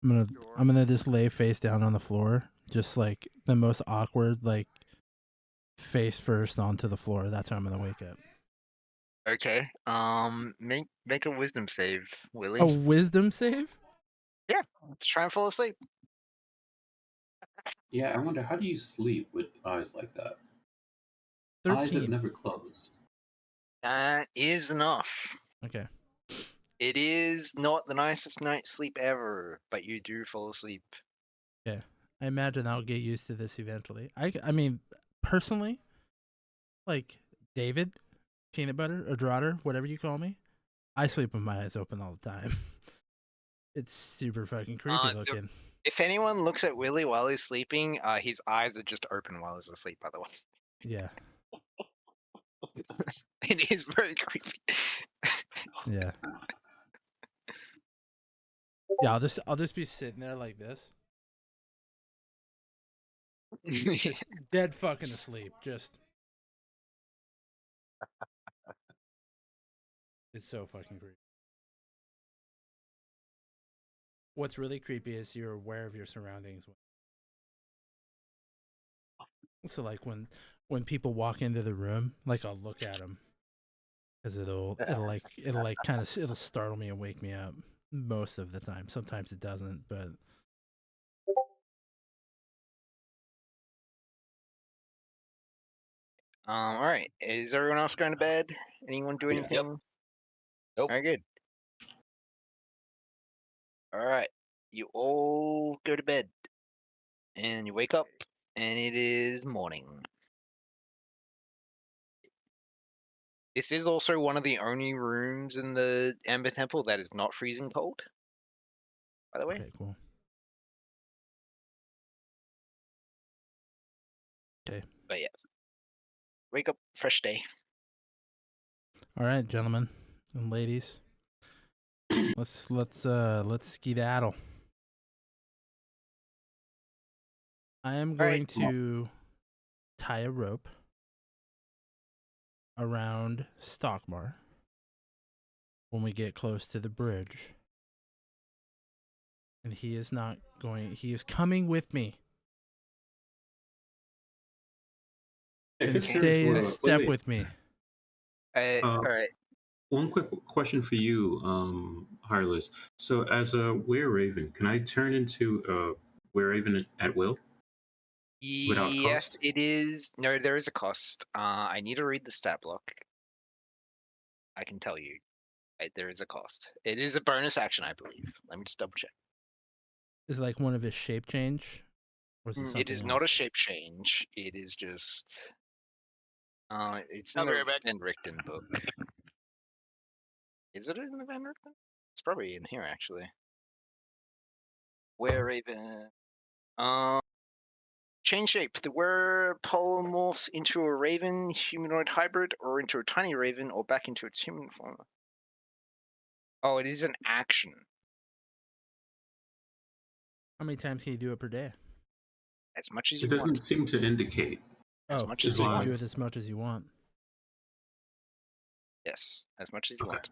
I'm gonna just lay face down on the floor, just like the most awkward, like face first onto the floor. That's how I'm gonna wake up. Okay. Make a wisdom save, Willie. A wisdom save? Yeah. Let's try and fall asleep. Yeah, I wonder, how do you sleep with eyes like that? 13. Eyes that never close. That is enough. Okay. It is not the nicest night's sleep ever, but you do fall asleep. Yeah. I imagine I'll get used to this eventually. I mean, personally, like David, peanut butter, or Drotter, whatever you call me, I sleep with my eyes open all the time. It's super fucking creepy looking. If anyone looks at Willie while he's sleeping, his eyes are just open while he's asleep, by the way. Yeah. It is very creepy. Yeah. Yeah, I'll just be sitting there like this. Just dead fucking asleep. Just it's so fucking creepy. What's really creepy is you're aware of your surroundings. So like when people walk into the room, like I'll look at them because it'll kind of it'll startle me and wake me up most of the time. Sometimes it doesn't, but All right. Is everyone else going to bed? Anyone do Yeah. anything? Yep. Nope. Very good. All right. You all go to bed, and you wake up, and it is morning. This is also one of the only rooms in the Amber Temple that is not freezing cold. By the way. Okay, cool. Okay. But yes. Wake up, fresh day. All right, gentlemen and ladies. Let's skedaddle. I am going to tie a rope around Stockmar when we get close to the bridge. And he is coming with me. And stay in step with me. All right. One quick question for you, Hireless. So, as a were-raven, can I turn into a were-raven at will? Without Yes, cost? it is. No, there is a cost. I need to read the stat block. I can tell you. There is a cost. It is a bonus action, I believe. Let me just double check. Is it like one of his shape change? Or is it something It is else? not a shape change. It is just. It's in I'll be the right back. Van Richten book. Is it in the Van Richten? It's probably in here actually. Were Raven. Change shape. The were polymorphs into a raven humanoid hybrid, or into a tiny raven, or back into its human form. Oh, it is an action. How many times can you do it per day? As much as It you doesn't want. seem to indicate. As much so as you you can want. do it as much as you want. Yes, as much as you want.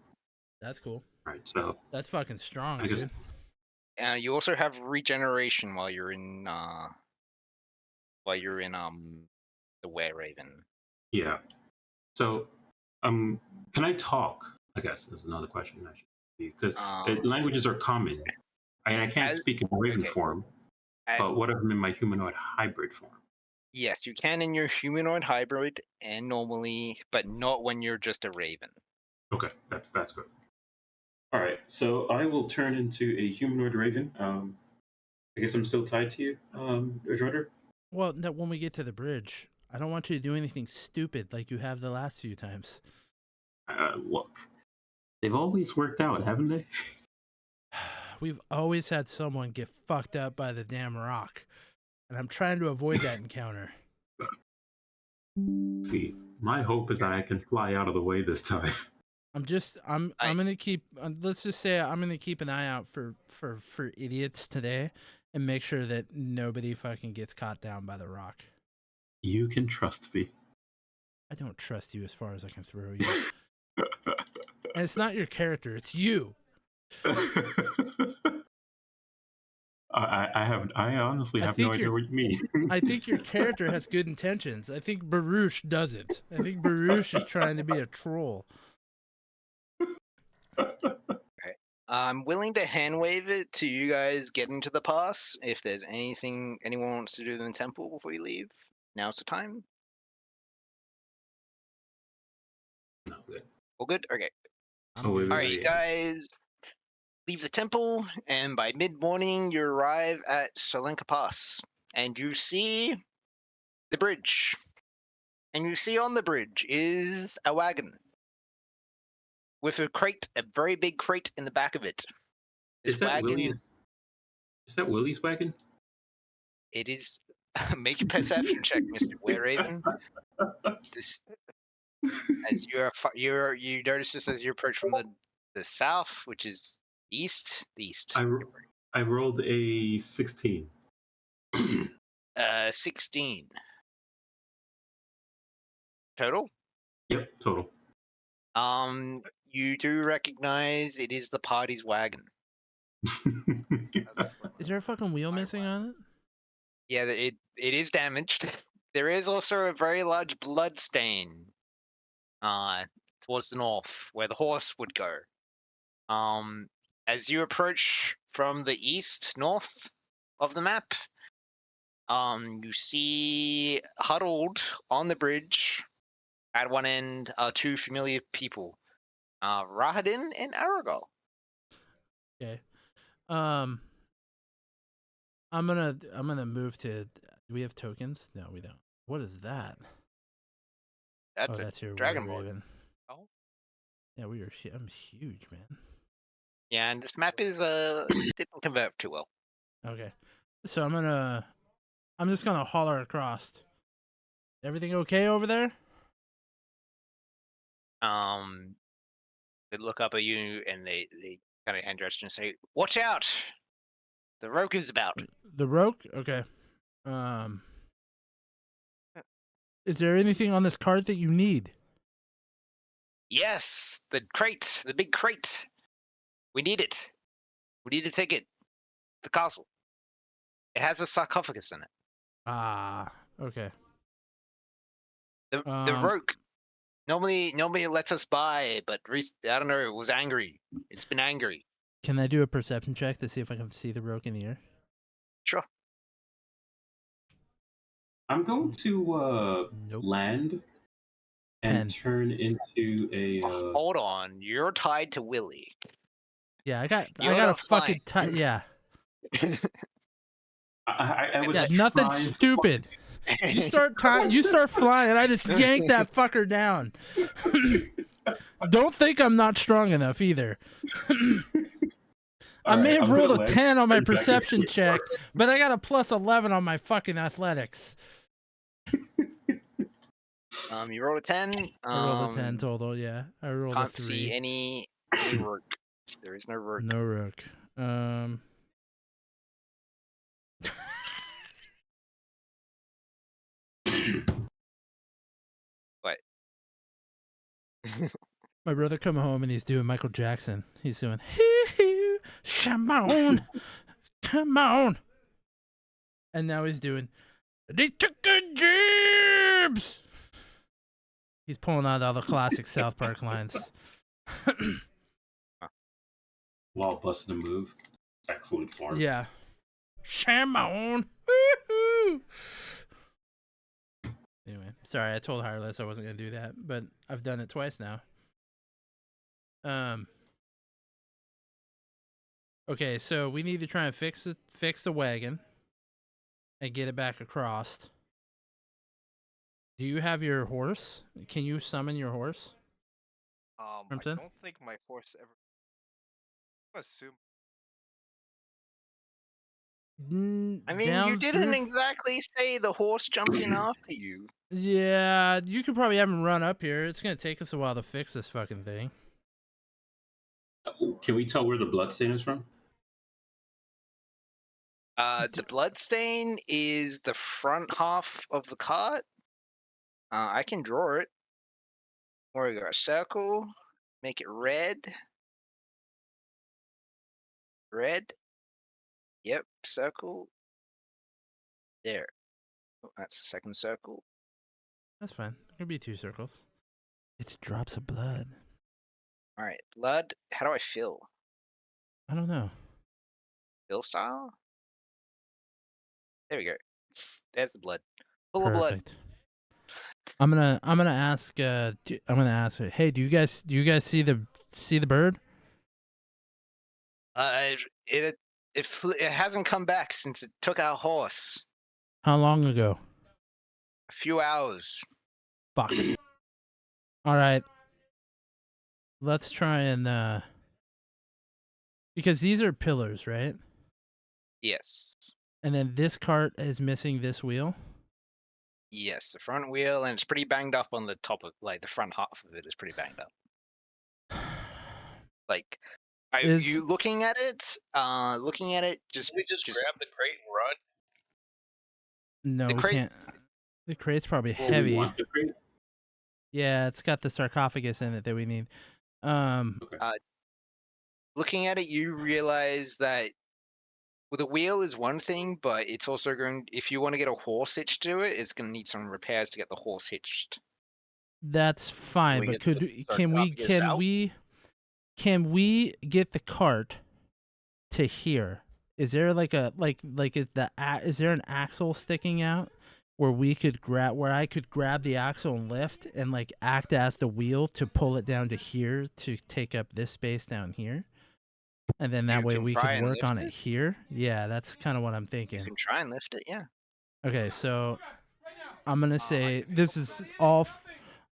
That's cool. Right, so That's fucking strong, I guess dude. You also have regeneration while you're in the Were Raven. yeah. So, can I talk? I guess is another question actually, because languages are common, and I can't speak in raven form. But what if I'm in my humanoid hybrid form? Yes, you can in your humanoid hybrid and normally, but not when you're just a raven. Okay, that's good. All right, so I will turn into a humanoid raven. I guess I'm still tied to you, Jordan. Well, no, when we get to the bridge, I don't want you to do anything stupid like you have the last few times. Look, they've always worked out, haven't they? We've always had someone get fucked up by the damn rock, and I'm trying to avoid that encounter. See, my hope is that I can fly out of the way this time. I'm gonna keep. Let's just say I'm gonna keep an eye out for idiots today, and make sure that nobody fucking gets caught down by the rock. You can trust me. I don't trust you as far as I can throw you. And it's not your character; it's you. I honestly have no idea what you mean. I think your character has good intentions. I think Baruch doesn't. I think Baruch is trying to be a troll. I'm willing to hand wave it to you guys get into the pass. If there's anything anyone wants to do in the temple before you leave, now's the time. No, good. All good? Okay. Wait, Alright, you guys leave the temple, and by mid-morning you arrive at Solenka Pass. And you see the bridge. And you see on the bridge is a wagon. With a crate, a very big crate in the back of it. This Is that wagon, Willie? Is that Willie's wagon? it is. Make a perception check, Mr. Wareraven. This, as you notice this as you approach from the south, which is east. The east. I rolled a 16. 16 total. Yep, total. You do recognize it is the party's wagon. Is there a fucking wheel missing on it? Yeah, it is damaged. There is also a very large blood stain towards the north, where the horse would go. As you approach from the east, north of the map, you see huddled on the bridge at one end are two familiar people, Rahadin and Aragol. Okay. I'm gonna move to. Do we have tokens? No, we don't. What is that? That's a That's your dragon Were board. Raven. Oh, Yeah, we are. I'm huge, man. Yeah, and this map is didn't convert too well. Okay, so I'm just gonna holler across. Everything okay over there? They look up at you and they kind of hand gesture and say, "Watch out! The rogue is about." The rogue? Okay. Is there anything on this cart that you need? Yes, the crate, the big crate. We need it. We need to take it. The castle. It has a sarcophagus in it. Ah, okay. The rogue normally lets us by, but I don't know. It was angry. It's been angry. Can I do a perception check to see if I can see the rogue in the air? Sure. I'm going to Nope. land 10. and turn into a. Hold on, you're tied to Willie. Yeah, I got You're a not fucking yeah. I was Yeah, nothing trying stupid. You start flying, and I just yank that fucker down. Don't think I'm not strong enough either. I may have rolled a 10 on my perception check, but I got a plus 11 on my fucking athletics. You rolled a 10. I rolled a 10 total. Yeah, I rolled a 3. Can't see any rook. There is no rook. No rook. What? My brother come home and he's doing Michael Jackson. He's doing hee come on, come on, and now he's doing they took the jibs. He's pulling out all the classic South Park lines. while busting a move. Excellent form. Yeah, Shamon. Woohoo! Anyway, sorry, I told Hireless I wasn't gonna do that, but I've done it twice now. Okay, so we need to try and fix the wagon and get it back across. Do you have your horse? Can you summon your horse? I Crimson? don't think my horse ever. I assume. I mean, you didn't exactly say the horse jumped in after you. Yeah, you could probably have him run up here. It's gonna take us a while to fix this fucking thing. Can we tell where the bloodstain is from? The bloodstain is the front half of the cart. I can draw it. Where we go, a circle, make it red. Red. Yep, circle. There. Oh, that's the second circle. That's fine. It could be 2 circles. It's drops of blood. All right, blood. How do I fill? I don't know. Fill style. There we go. There's the blood. Full of blood. Perfect. I'm gonna ask. I'm gonna ask her. Hey, do you guys see the bird? It hasn't come back since it took our horse. How long ago? A few hours. Fuck. All right. Let's try and because these are pillars, right? Yes. And then this cart is missing this wheel. Yes, the front wheel, and it's pretty banged up on the top of, like, the front half of it is pretty banged up. Like, are you looking at it? Just we just grab the crate and run. No, we can't. The crate's probably Well, heavy. we want the crate? Yeah, it's got the sarcophagus in it that we need. Okay. Looking at it, you realize that the wheel is one thing, but it's also going. If you want to get a horse hitched to it, it's going to need some repairs to get the horse hitched. That's fine, but can we get the cart to here? Is there like a is there an axle sticking out where I could grab the axle and lift and like act as the wheel to pull it down to here to take up this space down here? And then that way we can work on it here. Yeah, that's kind of what I'm thinking. You can try and lift it, yeah. Okay, so I'm gonna say this is all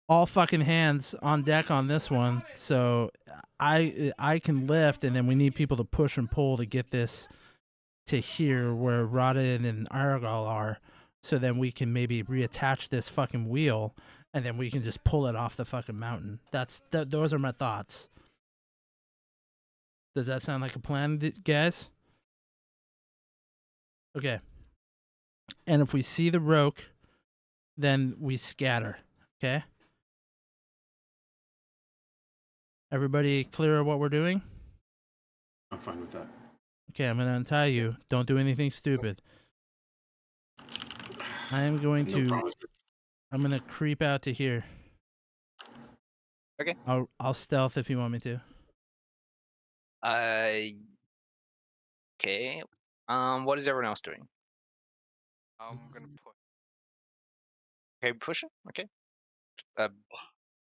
all fucking hands on deck on this one. So I can lift, and then we need people to push and pull to get this to here where Rodden and Argyle are. So then we can maybe reattach this fucking wheel, and then we can just pull it off the fucking mountain. Those are my thoughts. Does that sound like a plan, guys? Okay. And if we see the roke, then we scatter. Okay? Everybody clear of what we're doing? I'm fine with that. Okay, I'm going to untie you. Don't do anything stupid. I am going No to... promise. I'm going to creep out to here. Okay. I'll stealth if you want me to. Okay. What is everyone else doing? I'm gonna push. Okay, pushing. Okay. Who's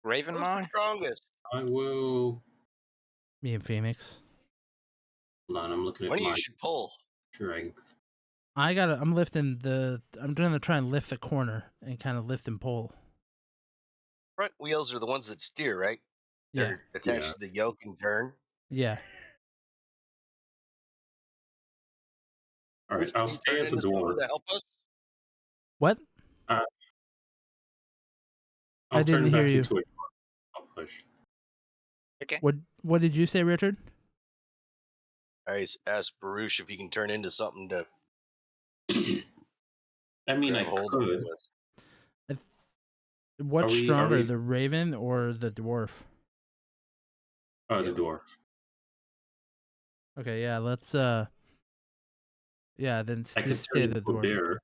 Ravenmar. the strongest? I will. Me and Phoenix. Hold on, I'm looking One at of you my should pull. strength. I'm lifting I'm going to try and lift the corner and kind of lift and pull. Front wheels are the ones that steer, right? Yeah. They're attached Yeah. to the yoke and turn. Yeah. All right, Bruce, I'll can you stay turn as a into something door. to help us? What? I'll I didn't turn hear back you. into a door. I'll push. Okay. What did you say, Richard? I asked Baruch if he can turn into something to I mean, I grab hold of it could. with. What's Are stronger, we? the raven or the dwarf? The Yeah. door. Okay, yeah, let's yeah, then I could just turn stay the into a dwarf. bear.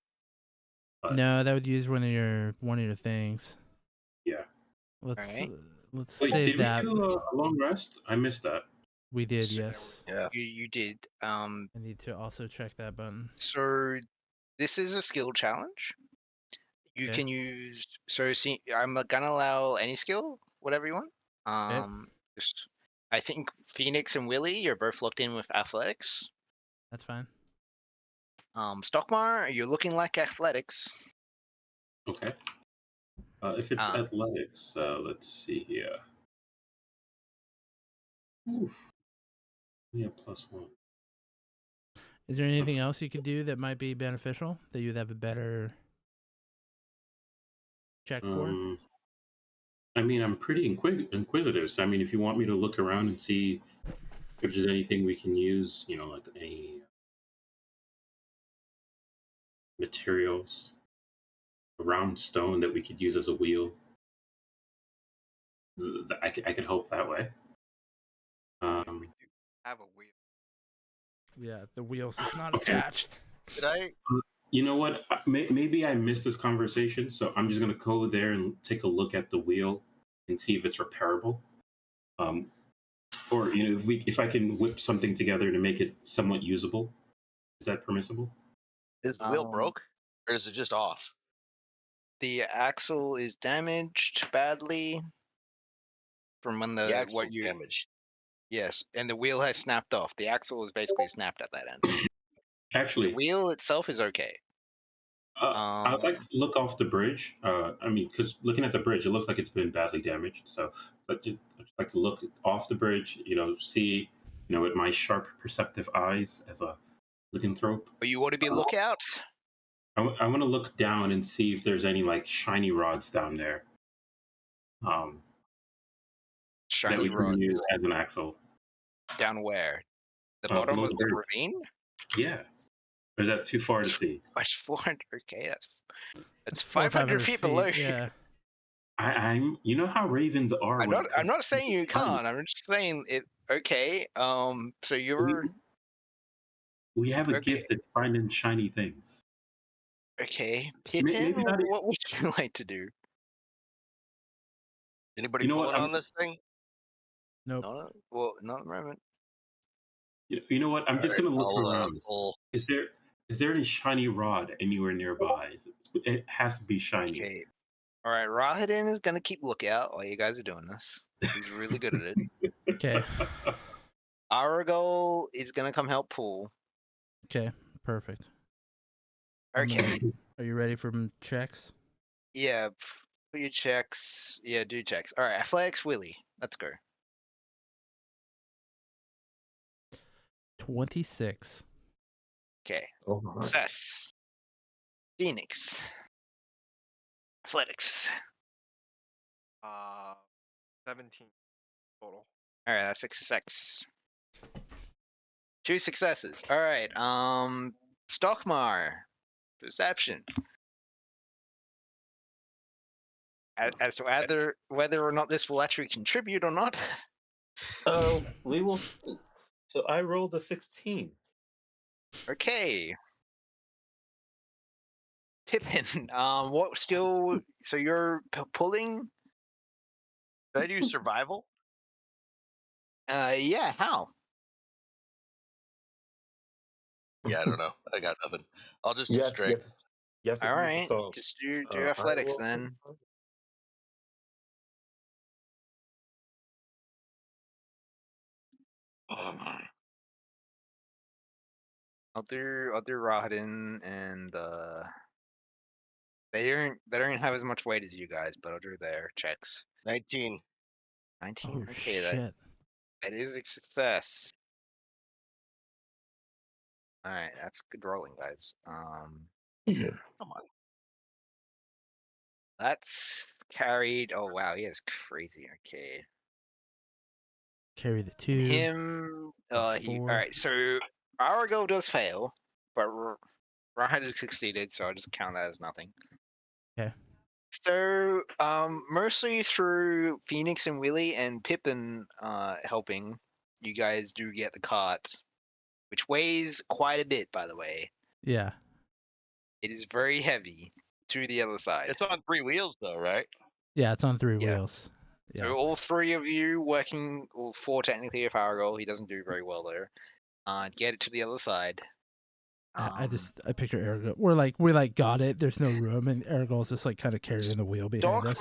But No, that would use one of your things. yeah. Let's Alright. let's Wait, save did we that. do a long rest? I missed that. We did, So- yes. Yeah. You did. I need to also check that button. So this is a skill challenge. You Okay. can use. So see, I'm gonna allow any skill, whatever you want. Just, I think Phoenix and Willie, you're both locked in with athletics. That's fine. Stockmar, you're looking like athletics. Okay. If it's Um, athletics, let's see here. Oof. Yeah, +1. Is there anything else you could do that might be beneficial that you'd have a better check for? I mean, I'm pretty inquisitive. So, I mean, if you want me to look around and see if there's anything we can use, like any materials, a round stone that we could use as a wheel, I could help that way. We do have a wheel. Yeah, the wheel's just not attached. Did I? You know what? Maybe I missed this conversation, so I'm just gonna go there and take a look at the wheel and see if it's repairable. Or if I can whip something together to make it somewhat usable, is that permissible? Is the wheel Um, broke, or is it just off? the axle is damaged badly from when The the axle's damaged. Yes, and the wheel has snapped off. The axle is basically snapped at that end. The Actually, wheel itself is okay. I'd like to look off the bridge. I mean, because looking at the bridge, it looks like it's been badly damaged. So, I'd just like to look off the bridge. See, with my sharp, perceptive eyes as a lycanthrope. But you want to be a lookout? I want to look down and see if there's any like shiny rods down there. That Shiny we can rods. use as an axle. Down where? The bottom below of the the bridge. ravine? Yeah. Or is that too far to see? That's 400. Okay, that's That's 500 feet below you. Yeah. I'm. You know how ravens are. I'm not saying you can't. I'm just saying it. Okay. So you're We have a okay. gift at finding shiny things. Okay, Pippin. Maybe not. What would you like to do? Anybody You know what? pulling on this thing? Nope. Not at the moment. You know what? I'm just gonna look I'll around. pull. Is there any shiny rod anywhere nearby? It has to be shiny. Okay. All right, Rahadin is gonna keep lookout while you guys are doing this. He's really good at it. Okay. Aragol is gonna come help pull. Okay. Perfect. Okay. Are you ready for checks? Yeah. Do your checks. Yeah, do checks. All right, athletics, Willie. Let's go. 26. Okay. Oh my. Success. Phoenix. Athletics. 17 total. All right, that's success. 2 successes. All right. Stockmar. Perception. As to whether or not this will actually contribute or not. We will. So I rolled a 16. Okay. Pippin. What skill? So you're pulling? Did I do survival? Yeah. How? Yeah, I don't know. I got nothing. I'll just do Yes, strength. you have to All use the right. salt. Just do I athletics will. then. I'll do Rahadin and they don't have as much weight as you guys, but I'll do their checks. 19. 19. Oh, Okay, shit. that is a success. All right, that's good rolling, guys. Yeah. Come on. That's carried. Oh wow, he is crazy. Okay, Carry the and 2. him. That's He. All 4. right, so Arago does fail, but Rahadin succeeded, so I'll just count that as nothing. Okay. So, mostly through Phoenix and Willie and Pippin helping, you guys do get the cart, which weighs quite a bit, by the way. Yeah. It is very heavy to the other side. It's on 3 wheels, though, right? Yeah, it's on 3 Yeah. wheels. So Yeah. all 3 of you working, or 4 technically if Aragorn, he doesn't do very well there. Get it to the other side. I picture Aragorn. We got it. There's no room, and Aragorn's just like kind of carrying the wheel behind us.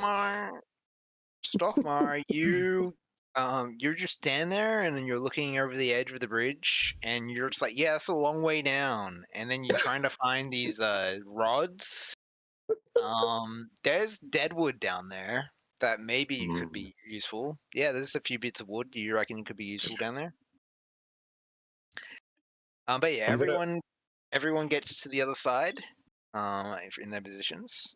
Stockmar, you're just standing there and then you're looking over the edge of the bridge and you're just like, yeah, that's a long way down. And then you're trying to find these rods. There's dead wood down there that maybe could be useful. Yeah, there's a few bits of wood you reckon could be useful down there. But yeah, everyone gets to the other side, in their positions.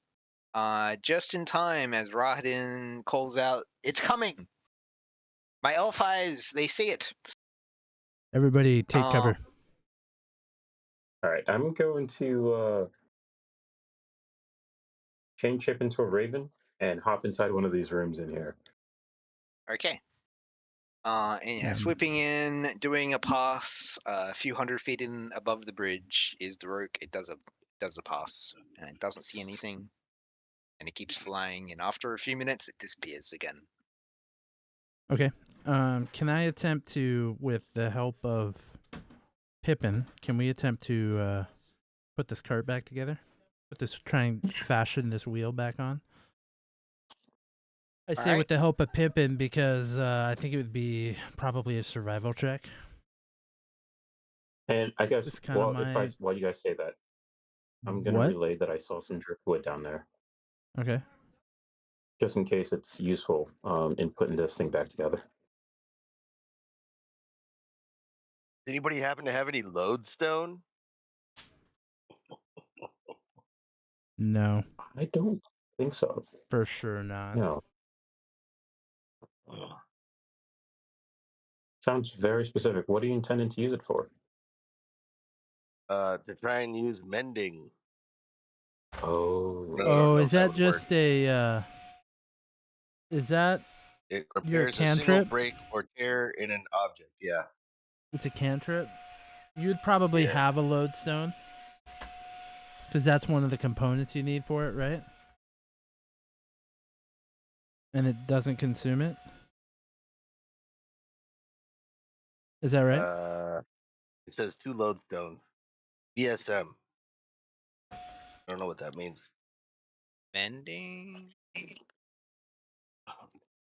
Just in time as Rahadin calls out, "It's coming! My elf eyes, they see it." Everybody take cover. All right, I'm going to change ship into a raven and hop inside one of these rooms in here. Okay. And yeah, Yeah. swooping in, doing a pass, a few hundred feet in above the bridge is the rook. It does a pass, and it doesn't see anything, and it keeps flying. And after a few minutes, it disappears again. Okay. Can I attempt to, with the help of Pippin, can we attempt to put this cart back together? Try and fashion this wheel back on? I say with the help of Pippin because I think it would be probably a survival check. And I guess, It's kind of while you guys say that, I'm going to What? relay that I saw some driftwood down there, Okay. just in case it's useful in putting this thing back together. Does anybody happen to have any lodestone? No, I don't think so. for sure not. No. Sounds very specific. What are you intending to use it for? To try and use mending. Oh. I don't Oh, know is if that would just work. is that It your repairs a single cantrip? break or tear in an object. Yeah. It's a cantrip? You'd probably Yeah. have a lodestone. Because that's one of the components you need for it, right? And it doesn't consume it? Is that right? It says 2 lodestones. DSM. I don't know what that means. Mending.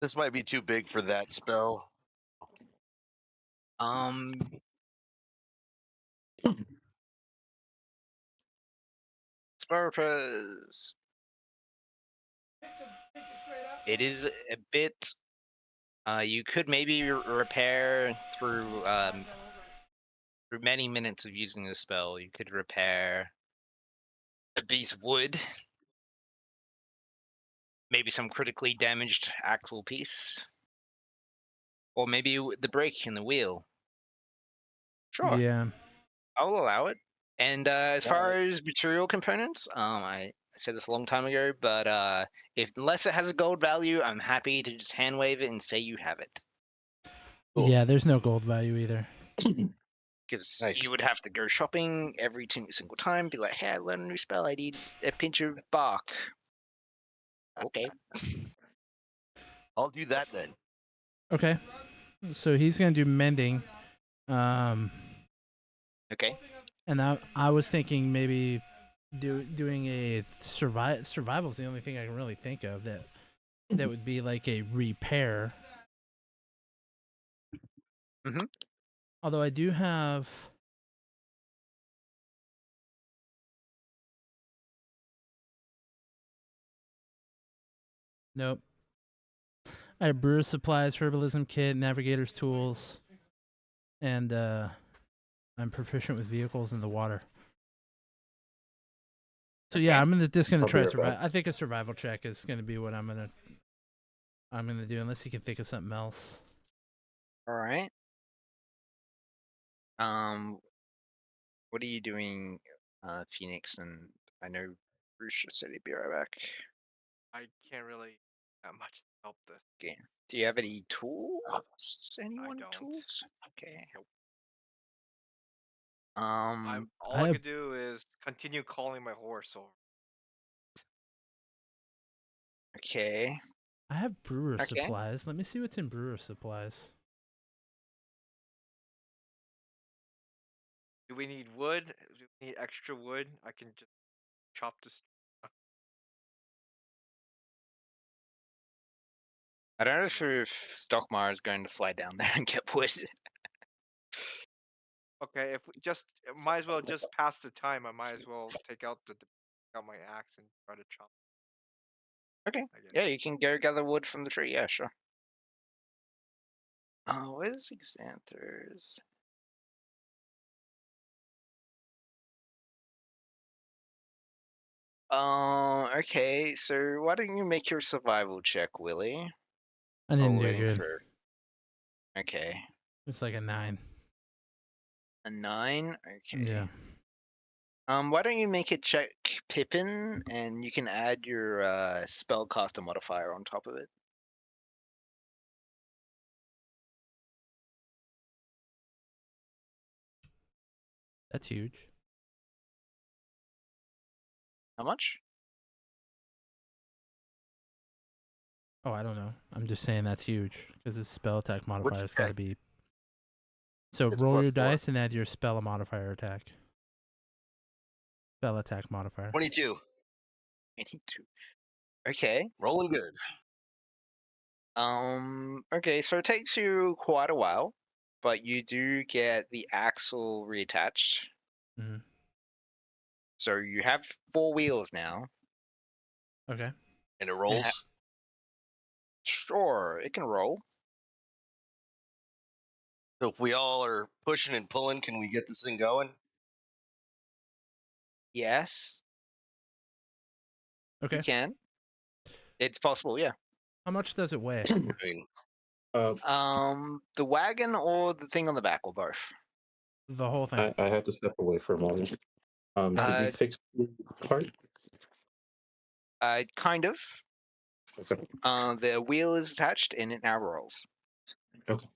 This might be too big for that spell. Spell purpose. It is a bit. You could maybe repair through many minutes of using the spell. You could repair a piece of wood, maybe some critically damaged axle piece, or maybe the brake in the wheel. Sure, Yeah. I'll allow it. And as far Alright. as material components, I said this a long time ago, but unless it has a gold value, I'm happy to just hand wave it and say you have it. Cool. Yeah, there's no gold value either. Because Nice. you would have to go shopping every single time, be like, hey, I learned a new spell, I need a pinch of bark. Okay. I'll do that then. Okay. So he's gonna do mending. Okay. And I was thinking maybe doing a survival is the only thing I can really think of that would be like a repair. Mm-hmm. Although I do have. Nope. I have brewer supplies, herbalism kit, navigator's tools, and I'm proficient with vehicles in the water. So yeah, Okay. just gonna I'll be try right survive. back. I think a survival check is gonna be what I'm gonna do, unless you can think of something else. All right. What are you doing, Phoenix? And I know Bruce just said he'd be right back. I can't really that much help this. Okay. Do you have any tools? Anyone don't. tools? Okay. Nope. Um. All I could do is continue calling my horse over. Okay. I have brewer Okay. supplies. Let me see what's in brewer supplies. Do we need wood? Do we need extra wood? I can just chop this. I don't know if Stockmar is going to fly down there and get wood. Okay, if we just might as well just pass the time. I might as well take out my axe and try to chop. Okay. I guess. Yeah, you can go gather wood from the tree. Yeah, sure. Where's Xanthers? Okay, so why don't you make your survival check, Willie? I While didn't we're do waiting good. for. Okay. It's like a 9. A 9? Okay. Yeah. Why don't you make it check Pippin, and you can add your spellcaster modifier on top of it. That's huge. How much? Oh, I don't know. I'm just saying that's huge because his spell attack modifier's got to check? be. So It's roll your +4. dice and add your spell modifier attack. Spell attack modifier. 22. 22. Okay. Rolling good. Okay, so it takes you quite a while, but you do get the axle reattached. Mhm. So you have 4 wheels now. Okay. And it rolls. Sure, it can roll. So if we all are pushing and pulling, can we get this thing going? Yes, you Okay. can. It's possible, yeah. How much does it weigh? I mean, The wagon or the thing on the back, or both? The whole thing. I had to step away for a moment. Did Uh, you fix the part? Kind of. Okay. The wheel is attached and it now rolls. Okay.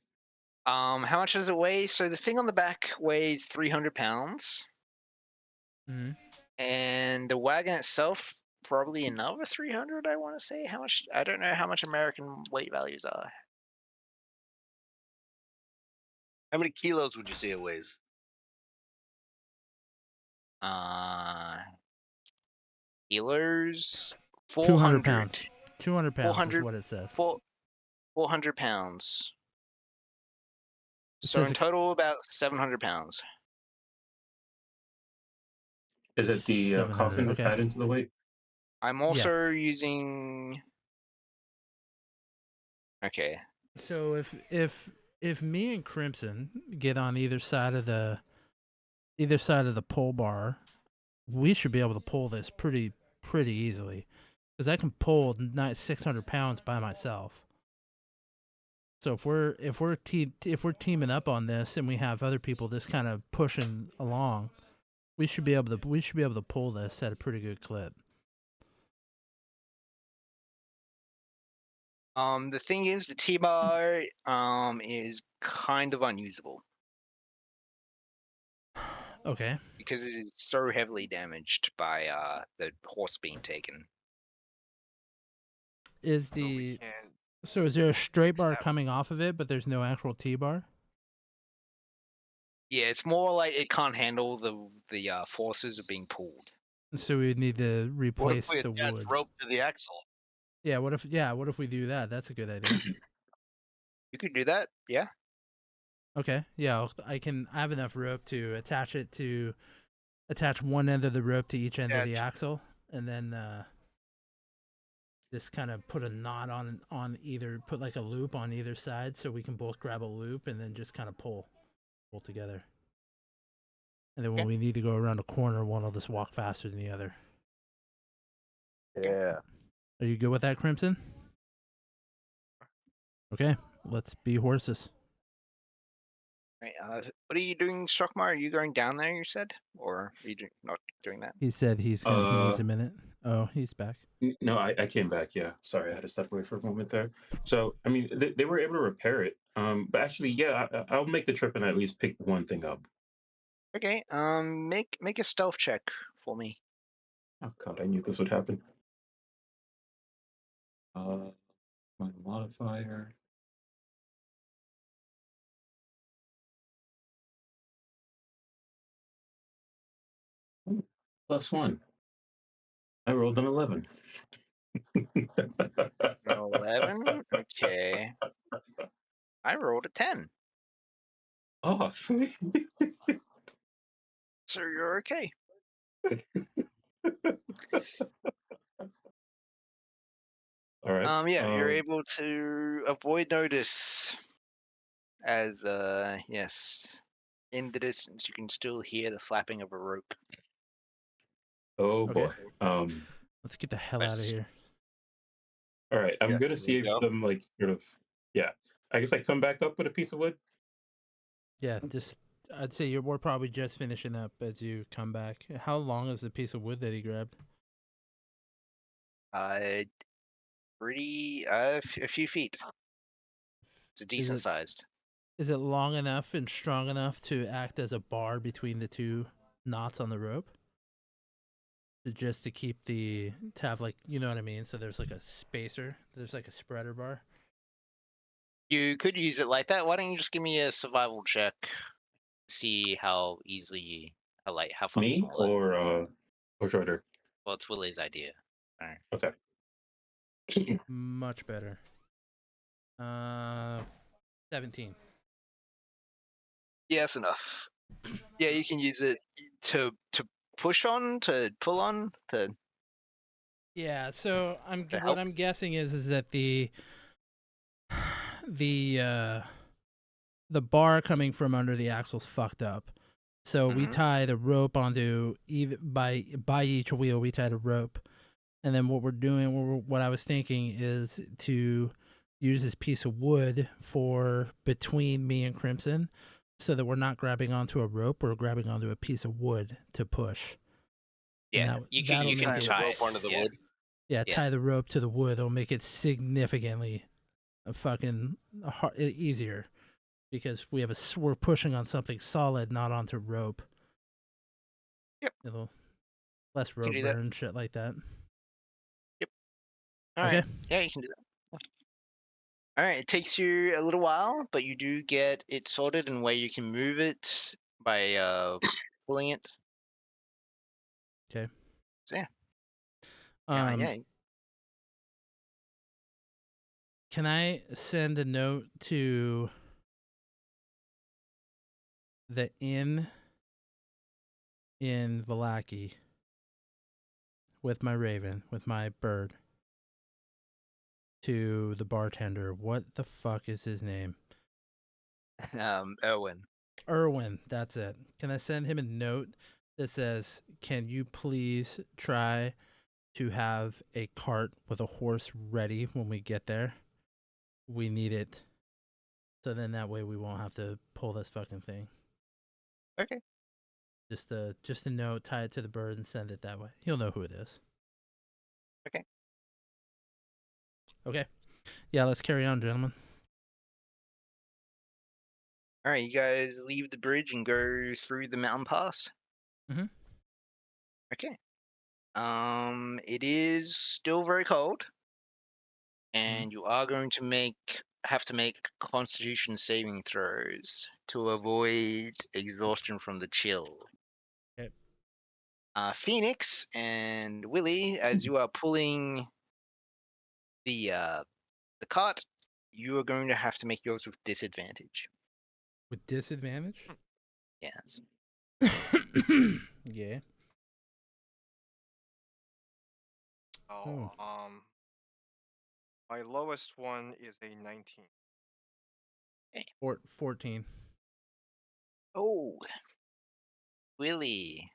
How much does it weigh? So the thing on the back weighs 300 pounds, Mhm. and the wagon itself probably another 300. I want to say how much. I don't know how much American weight values are. how many kilos would you say it weighs? Kilos. 200 400. pounds. 200 pounds is 400. what it says. 400 pounds. It So says in it- total, about 700 pounds. Is it the 700. coffin that's Okay. added to the weight? I'm also using Okay. So if me and Crimson get on either side of the pole bar, we should be able to pull this pretty easily, because I can pull 600 pounds by myself. So if we're teaming up on this and we have other people just kind of pushing along, we should be able to pull this at a pretty good clip. The thing is, the T-bar is kind of unusable Okay. because it is so heavily damaged by the horse being taken. Is So we the can't. so is there a straight bar that- coming off of it, but there's no actual T-bar? Yeah, it's more like it can't handle the forces of being pulled. So we would need to What replace if we the attach wood. rope to the axle? Yeah. What if we do that? That's a good idea. You could do that, yeah. Okay. Yeah. I have enough rope to attach one end of the rope to each end of the Attach- axle, and then just kind of put a knot on either, put like a loop on either side, so we can both grab a loop and then just kind of pull together. And then when Okay. we need to go around a corner, one will just walk faster than the other. Yeah. Are you good with that, Crimson? Okay, let's be horses. Right, what are you doing, Stockmar? Are you going down there? You said, or are you not doing that? He said he needs a minute. Oh, he's back. No, I came back. Yeah, sorry, I had to step away for a moment there. So, I mean, they were able to repair it. But actually, yeah, I'll make the trip and at least pick one thing up. Okay. Make a stealth check for me. Oh God, I knew this would happen. My modifier. Ooh, +1. I rolled an 11. 11. Okay. I rolled a 10, Oh, sweet. so you're okay. All right. Yeah, you're able to avoid notice as yes, in the distance you can still hear the flapping of a rope. Oh Okay. boy. Let's get the hell out of Nice. here. All right. I'm Yeah, gonna here we see go. them like sort of. Yeah. I guess I come back up with a piece of wood. Yeah, I'd say we're probably just finishing up as you come back. How long is the piece of wood that he grabbed? Pretty a few feet. It's a decent sized. Is it long enough and strong enough to act as a bar between the two knots on the rope? Just to keep to have, like, you know what I mean? So there's like a spacer, there's like a spreader bar. You could use it like that. Why don't you just give me a survival check? See how easily, how Me functional that. or Schroeder. Well, it's Willie's idea. All right. Okay. Much better. 17. Yeah, that's enough. Yeah, you can use it to push on, to pull on, to. Yeah, so To what help. I'm guessing is that the the bar coming from under the axle's fucked up. So we Mhm. tie the rope onto by each wheel. We tie the rope, and then what we're doing, what I was thinking is to use this piece of wood for between me and Crimson, so that we're not grabbing onto a rope, we're grabbing onto a piece of wood to push. And Yeah, that'll you make can it, the tie rope onto the yeah. wood. yeah, Yeah. tie the rope to the wood. It'll make it significantly fucking easier, because we're pushing on something solid, not onto rope. Yep. It'll less You can rope do that. burn, shit like that. All Okay. right. Yeah, you can do that. All right. It takes you a little while, but you do get it sorted in a way you can move it by pulling it. Okay. So yeah. Um, Yeah. Can I send a note to the inn in Valaki with my raven, with my bird, to the bartender. What the fuck is his name? Erwin. Erwin, that's it. Can I send him a note that says, "Can you please try to have a cart with a horse ready when we get there? We need it." So then that way we won't have to pull this fucking thing. Okay. Just a note, tie it to the bird and send it that way. He'll know who it is. Okay. Okay. Yeah, let's carry on, gentlemen. All right, you guys leave the bridge and go through the mountain pass. Mhm. Okay. It is still very cold, and you are going to have to make Constitution saving throws to avoid exhaustion from the chill. Okay. Phoenix and Willie, as you are pulling the cart, you are going to have to make yours with disadvantage. With disadvantage? Yes. Yeah. Oh, my lowest one is a 19. 14. Oh, Willie,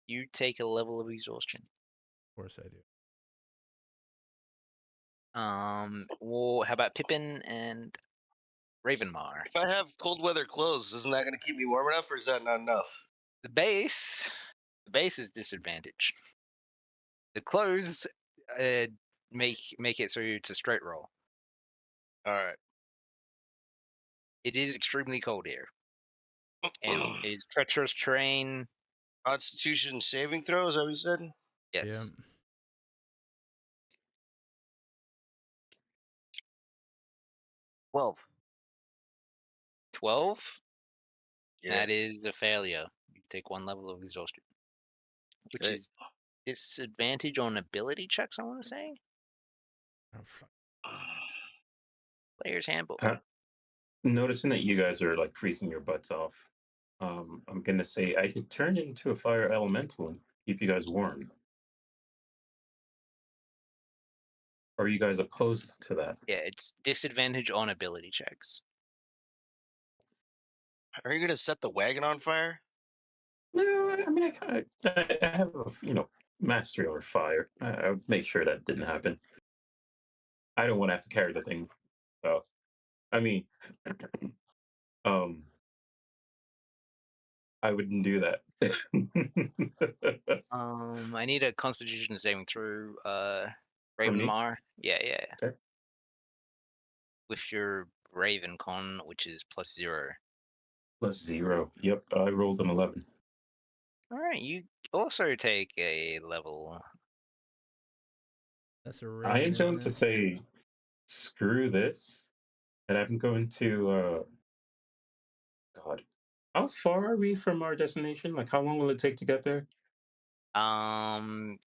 you take a level of exhaustion. Of course I do. Well, how about Pippin and Ravenmar? If I have cold weather clothes, isn't that going to keep me warm enough, or is that not enough? The base is disadvantage. The clothes make it so it's a straight roll. All right. It is extremely cold here, and it is treacherous terrain. Constitution saving throw, is that what you said? Yes, Yeah. 12. 12. Yeah. That is a failure. You take one level of exhaustion, which Okay. is disadvantage on ability checks. I want to say Oh, fuck. player's handbook. Noticing that you guys are like freezing your butts off, I'm gonna say I could turn into a fire elemental and keep you guys warm. Or are you guys opposed to that? Yeah, it's disadvantage on ability checks. Are you going to set the wagon on fire? No, I mean I have a mastery over fire. I would make sure that didn't happen. I don't want to have to carry the thing. So I mean, um, I wouldn't do that. I need a Constitution saving throw. For me, Ravenmar. Yeah, yeah. okay. With your Raven Con, which is +0. +0. Yep, I rolled an 11. All right, you also take a level. That's a I am Raven, going isn't to it? say screw this, and I'm going to. God, how far are we from our destination? Like, how long will it take to get there? Um,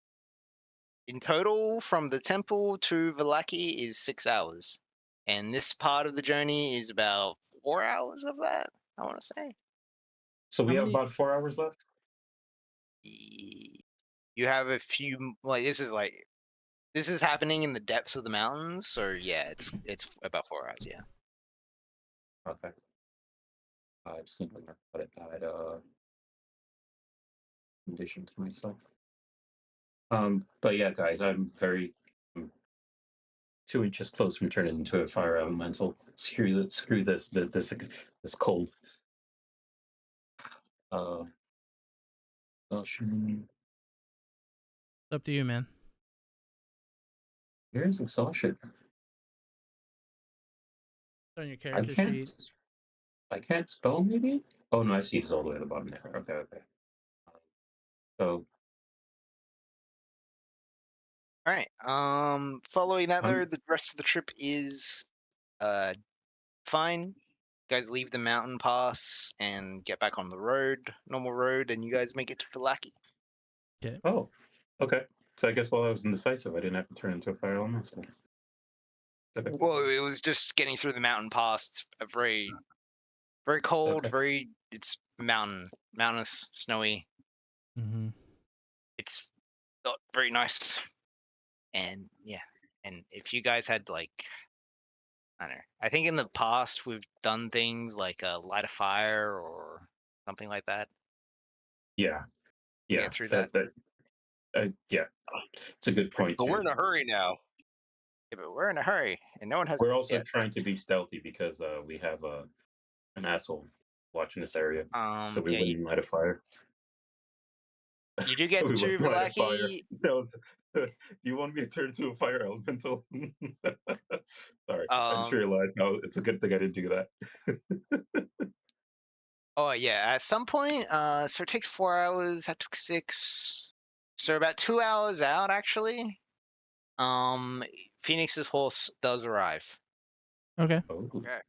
in total, from the temple to Valaki is 6 hours, and this part of the journey is about 4 hours of that. I want to say. So we How have many? about 4 hours left. You have a few this is happening in the depths of the mountains, so yeah, it's about 4 hours. Yeah. Okay. I just need to put it at condition to myself. But yeah, guys, I'm very 2 inches close from turning into a fire elemental. Screw this cold. Exhaustion. It's up to you, man. Here's exhaustion. It's on your I character can't. sheet. I can't spell maybe. Oh no, I see it's all the way at the bottom there. Okay, okay. So All right. Following that though, I'm the rest of the trip is fine. You guys leave the mountain pass and get back on the road, normal road, and you guys make it to Valaki. Okay. oh, okay. So I guess while I was indecisive, I didn't have to turn into a fire elemental. Okay. Well, it was just getting through the mountain pass. It's a very cold, Okay. it's mountainous, snowy. Mm-hmm. It's not very nice. And yeah. And if you guys had like, I don't know, I think in the past we've done things like light a fire or something like that Yeah, to yeah, get through that. yeah, it's a good point But we're too. in a hurry now. Yeah, but we're in a hurry, and no one has We're also yet. trying to be stealthy because we have an asshole watching this area, so we Yeah, wouldn't light a fire. you do get We to wouldn't light a fire. Valaki. That was, do you want me to turn into a fire elemental? Sorry, I just realized how it's a good thing I didn't do that. Oh yeah, at some point, so it takes 4 hours. That took 6. So about 2 hours out, actually. Phoenix's horse does arrive. Okay, Oh, Okay.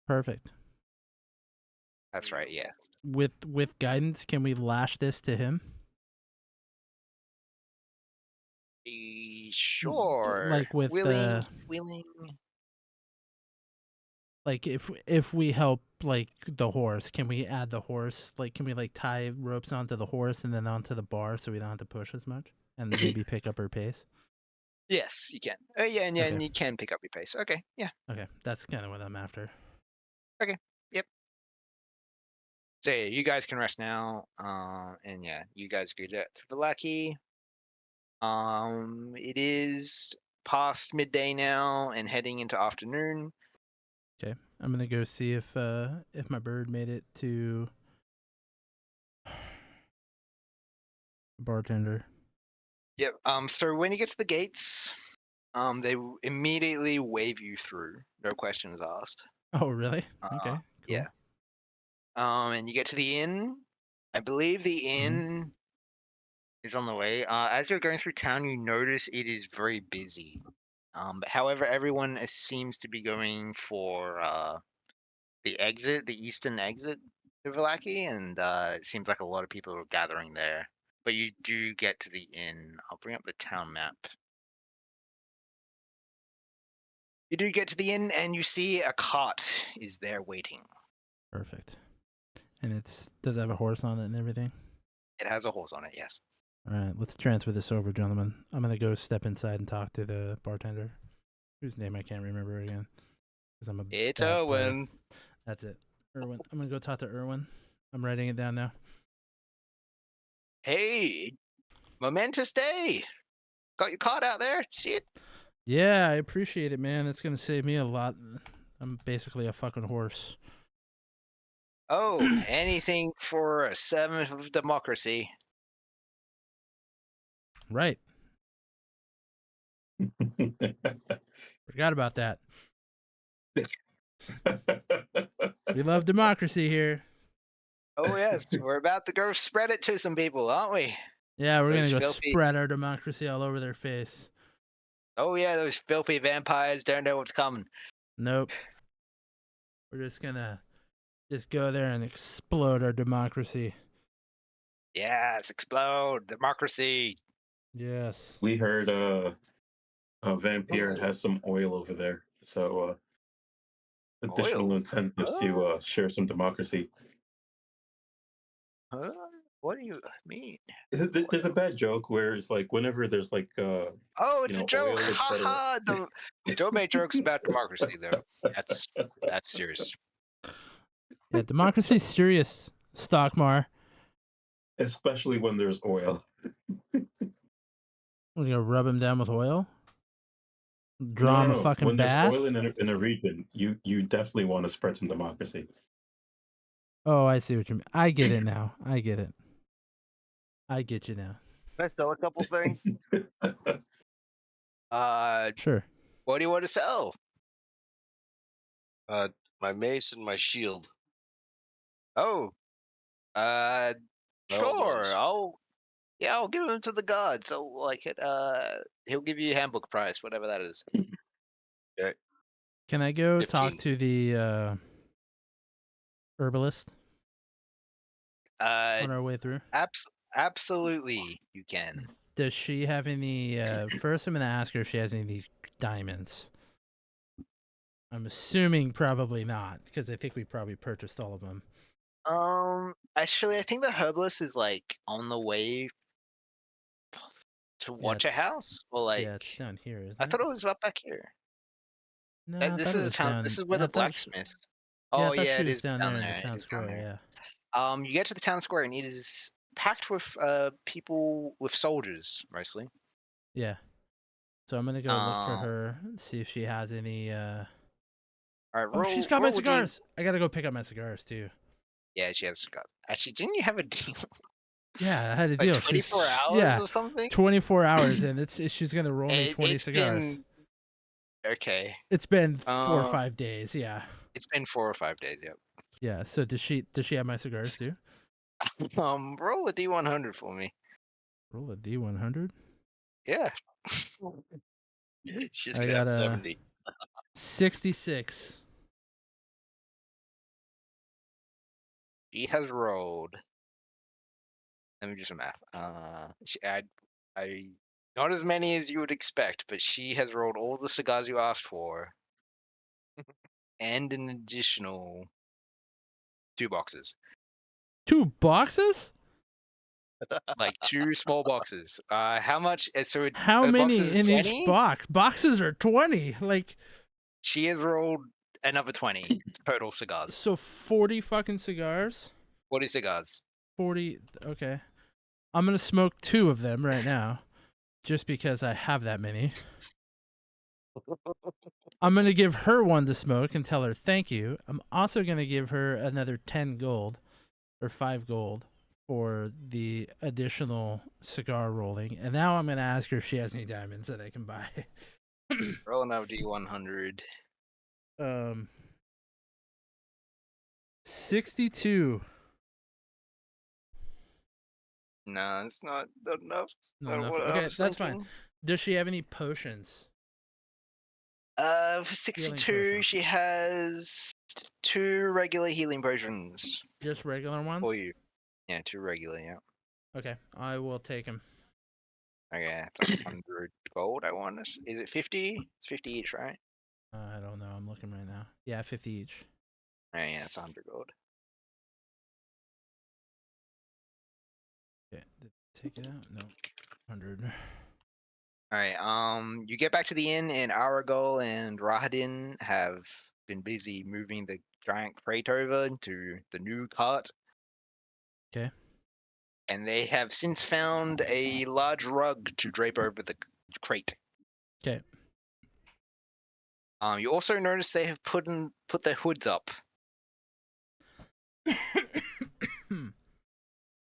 perfect. That's right. Yeah. With guidance, can we lash this to him? Sure. Like with Wheeling. like if we help like the horse, can we add the horse? Like, can we like tie ropes onto the horse and then onto the bar so we don't have to push as much and maybe pick up her pace? Yes, you can. Yeah, and Okay. you can pick up your pace. Okay. Yeah. Okay, that's kind of what I'm after. Okay. Yep. So yeah, you guys can rest now. And yeah, you guys go to Valaki. It is past midday now and heading into afternoon. Okay, I'm gonna go see if my bird made it to bartender. Yep. So when you get to the gates, they immediately wave you through. No questions asked. Oh, really? Okay, cool. Yeah. And you get to the inn. I believe the inn is on the way. As you're going through town, you notice it is very busy. But however, everyone seems to be going for the exit, the eastern exit to Vallaki, and it seems like a lot of people are gathering there. But you do get to the inn. I'll bring up the town map. You do get to the inn, and you see a cart is there waiting. Perfect. And does it have a horse on it and everything? It has a horse on it, yes. All right, let's transfer this over, gentlemen. I'm gonna go step inside and talk to the bartender, whose name I can't remember again, because I'm a It's bad player. Owen. That's it, Erwin. I'm gonna go talk to Erwin. I'm writing it down now. Hey, momentous day. Got your cart out there. See it? Yeah, I appreciate it, man. It's gonna save me a lot. I'm basically a fucking horse. Oh, anything for a servant of democracy. Right. Forgot about that. We love democracy here. Oh yes, we're about to go spread it to some people, aren't we? Yeah, we're Those gonna go filthy- spread our democracy all over their face. Oh yeah, those filthy vampires don't know what's coming. Nope. We're just gonna go there and explode our democracy. Yes, explode democracy. Yes. We heard Vampire has some oil over there, so additional Oil? incentive to share some democracy. Huh? What do you mean? There's a bad joke where it's like whenever there's like Oh, it's a joke. oil, Ha etc. ha. Don't make jokes about democracy though. That's serious. Yeah, democracy's serious, Stockmar. Especially when there's oil. We're gonna rub him down with oil? Draw him a fucking When there's bath? oil in a region, you definitely want to spread some democracy. Oh, I see what you mean. I get it now. I get it. I get you now. Can I sell a couple things? Sure. What do you want to sell? My mace and my shield. Oh, My old ones. sure. I'll give him to the guard. So like it. He'll give you a handbook price, whatever that is. Okay. Can I go 15. talk to the herbalist on our way through? Absolutely, you can. Does she have any? First, I'm gonna ask her if she has any of these diamonds. I'm assuming probably not, because I think we probably purchased all of them. Actually, I think the herbalist is like on the way to watch a it's- house, or like Yeah, it's down here, isn't I it? thought it was up back here. No, I This thought it is a was town. down. This is where I the thought she- blacksmith. Yeah, I Oh thought yeah, she it was is down down there in the there. town It is down square. there. Yeah. You get to the town square and it is packed with people with soldiers mostly. Yeah. So I'm gonna go look for Um, her, see if she has any. All right, Oh, roll. she's got my roll a D- cigars. I gotta go pick up my cigars too. Yeah, she has got. Actually, didn't you have a deal? Yeah, I had a Like deal. 24 She's hours yeah, or something? 24 hours, and she's gonna roll me 20 It's cigars. been okay. It's been 4 or Uh, 5 days. Yeah. It's been 4 or 5 days. Yep. Yeah. So does she have my cigars too? Roll a D100 for me. Roll a D100. Yeah. She's I gonna have got a 70. 66. She has rolled. Let me do some math. I not as many as you would expect, but she has rolled all the cigars you asked for, and an additional 2 boxes, 2 boxes? like 2 small boxes. How much? So How a box many is in each 20. box? Boxes are 20. Like, She has rolled another 20 total cigars. so 40 fucking cigars. 40 cigars. 40. Okay. I'm gonna smoke 2 of them right now, just because I have that many. I'm gonna give her one to smoke and tell her thank you. I'm also gonna give her another 10 gold or 5 gold for the additional cigar rolling. And now I'm gonna ask her if she has any diamonds that I can buy. Roll another D100. 62. No, it's not enough. Not Not enough. what I Okay, was that's fine. thinking. Does she have any potions? For Healing 62, potions. she has 2 regular healing potions Just regular ones? for you. Yeah, 2 regular, yeah. Okay, I will take them. Okay, that's 100 gold, I want. Is it 50? It's 50 each, right? I don't know. I'm looking right now. Yeah, 50 each. Oh, yeah, it's 100 gold. Okay, take it out? No. 100. Alright, you get back to the inn, and Aragol and Rahadin have been busy moving the giant crate over to the new cart. Okay. And they have since found a large rug to drape over the crate. Okay. You also notice they have put their hoods up.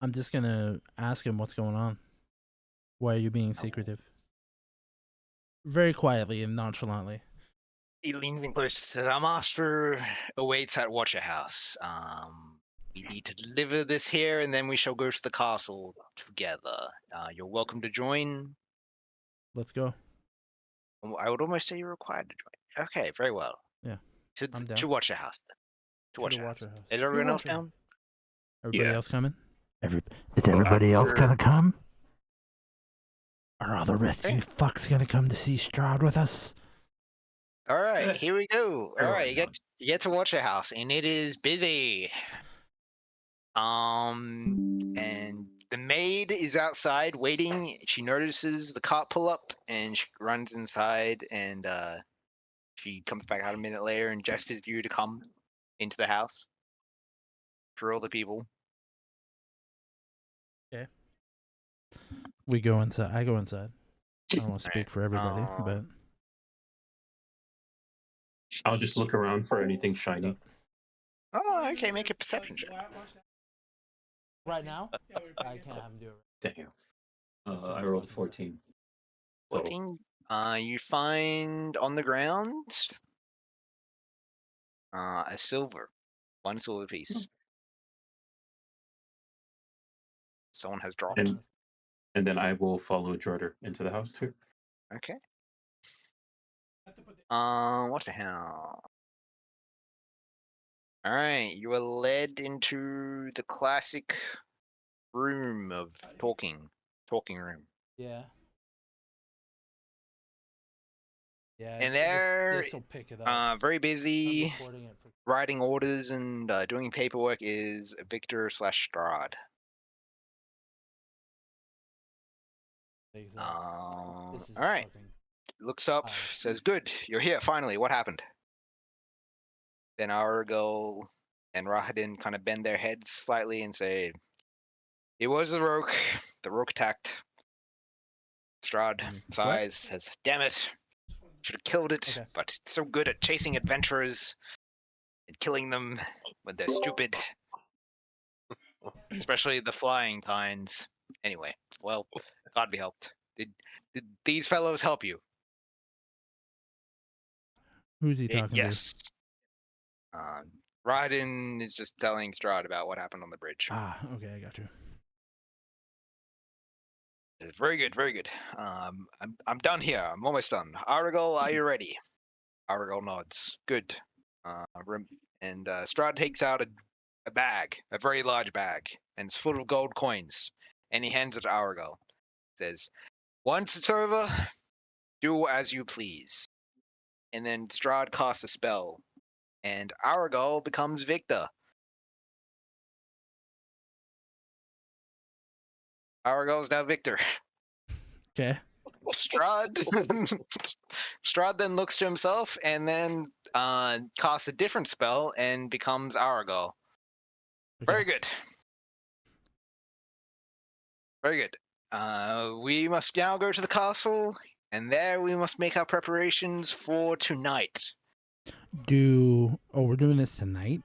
I'm just gonna ask him what's going on. Why are you being secretive? Very quietly and nonchalantly. He leans in close. Our master awaits at Watcher House. We need to deliver this here, and then we shall go to the castle together. You're welcome to join. Let's go. I would almost say you're required to join. Okay, very well. Yeah, I'm down. To Watcher House then. To To Watcher the House. Watcher House. Is To everyone else Watcher House. down? Everybody Yeah. else coming? Is everybody else After- gonna come? Are all the rest of Okay. you fucks gonna come to see Stroud with us? All right, here we go. All Everyone right, you get to Watcher House, and it is busy. And the maid is outside waiting. She notices the cart pull up, and she runs inside, and she comes back out a minute later and gestures you to come into the house for all the people. We go inside. I go inside. I don't want to speak Alright, for everybody, but I'll just look around for anything shiny. Oh, okay. Make a perception check. right now, I can't have him do it. Damn. I rolled a 14. So 14. You find on the ground a silver, 1 silver piece. Someone has dropped. and then I will follow Jordan into the house too. Okay. What the hell? All right, you are led into the classic room of talking room. Yeah. Yeah. And there, this will pick it up. very I'm busy, recording it for. writing orders and doing paperwork is Victor / Strahd. Exactly. All This is right. fucking Looks up, wild. says, "Good, you're here finally. What happened?" Then Arago and Rahadin kind of bend their heads slightly and say, "It was the Rook. The Rook attacked." Strahd What? sighs, says, "Damn it. Should have killed it, Okay. but it's so good at chasing adventurers and killing them when they're stupid, especially the flying kinds. Anyway, well, God be helped. Did these fellows help you?" Who's he talking to? Yes. Rahadin is just telling Strahd about what happened on the bridge. Ah, okay, I got you. Very good, very good. I'm done here. I'm almost done. Aragal, are you ready? Aragal nods. Good. And Strahd takes out a bag, a very large bag, and it's full of gold coins. And he hands it to Aragal. Says, "Once it's over, do as you please." And then Strahd casts a spell, and Aragal becomes Victor. Aragal's now Victor. Okay. Strahd Strahd then looks to himself and then casts a different spell and becomes Aragal. Okay. Very good. Very good. We must now go to the castle, and there we must make our preparations for tonight. We're doing this tonight?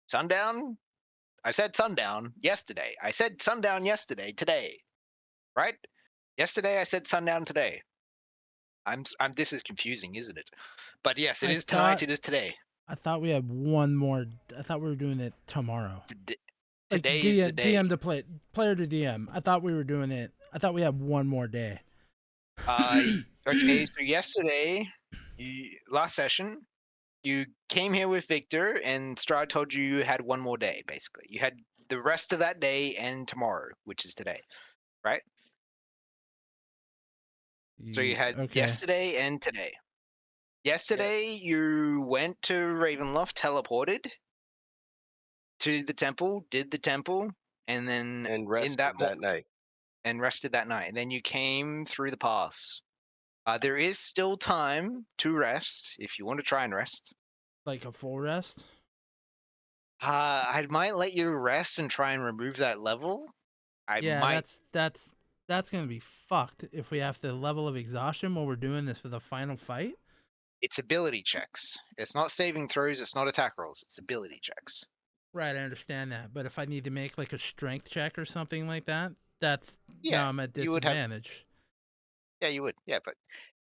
Sundown? I said sundown yesterday. I said sundown yesterday, today. Right? Yesterday I said sundown today. This is confusing, isn't it? But yes, it I is tonight, thought it is today. I thought we had one more. I thought we were doing it tomorrow. Like Today is the day. DM to player to DM. I thought we were doing it. I thought we had one more day. Okay, so yesterday, last session, you came here with Victor, and Strahd told you had one more day, basically. You had the rest of that day and tomorrow, which is today, right? So you had Okay. yesterday and today. Yesterday, you went to Ravenloft, teleported to the temple, did the temple, and then And rested that night. and rested that night. And then you came through the pass. There is still time to rest if you want to try and rest. Like a full rest. I might let you rest and try and remove that level. I Yeah, might. that's gonna be fucked if we have the level of exhaustion while we're doing this for the final fight. It's ability checks. It's not saving throws. It's not attack rolls. It's ability checks. Right, I understand that. But if I need to make like a strength check or something like that, that's Yeah, now I'm at you would have. disadvantage. Yeah, you would. Yeah, but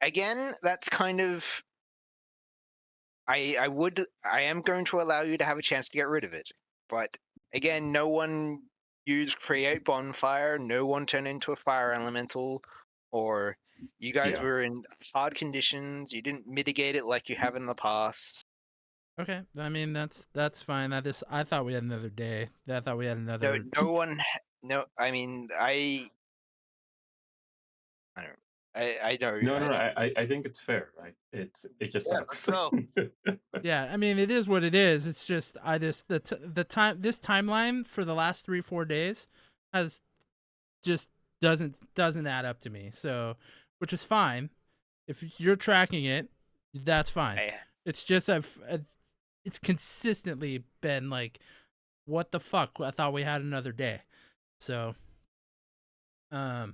again, that's kind of. I am going to allow you to have a chance to get rid of it, but again, no one used create bonfire. No one turned into a fire elemental, or you guys Yeah. were in hard conditions. You didn't mitigate it like you have in the past. Okay, I mean that's fine. I thought we had another day. I thought we had No, another. no one. No, I mean, I don't. I know. No, no, no. I think it's fair, right? It just Yeah, let's sucks. go. Yeah, I mean it is what it is. It's just the time this timeline for the last 3-4 days has just doesn't add up to me. So, which is fine. If you're tracking it, that's fine. I, It's just it's consistently been like, what the fuck? I thought we had another day. So, I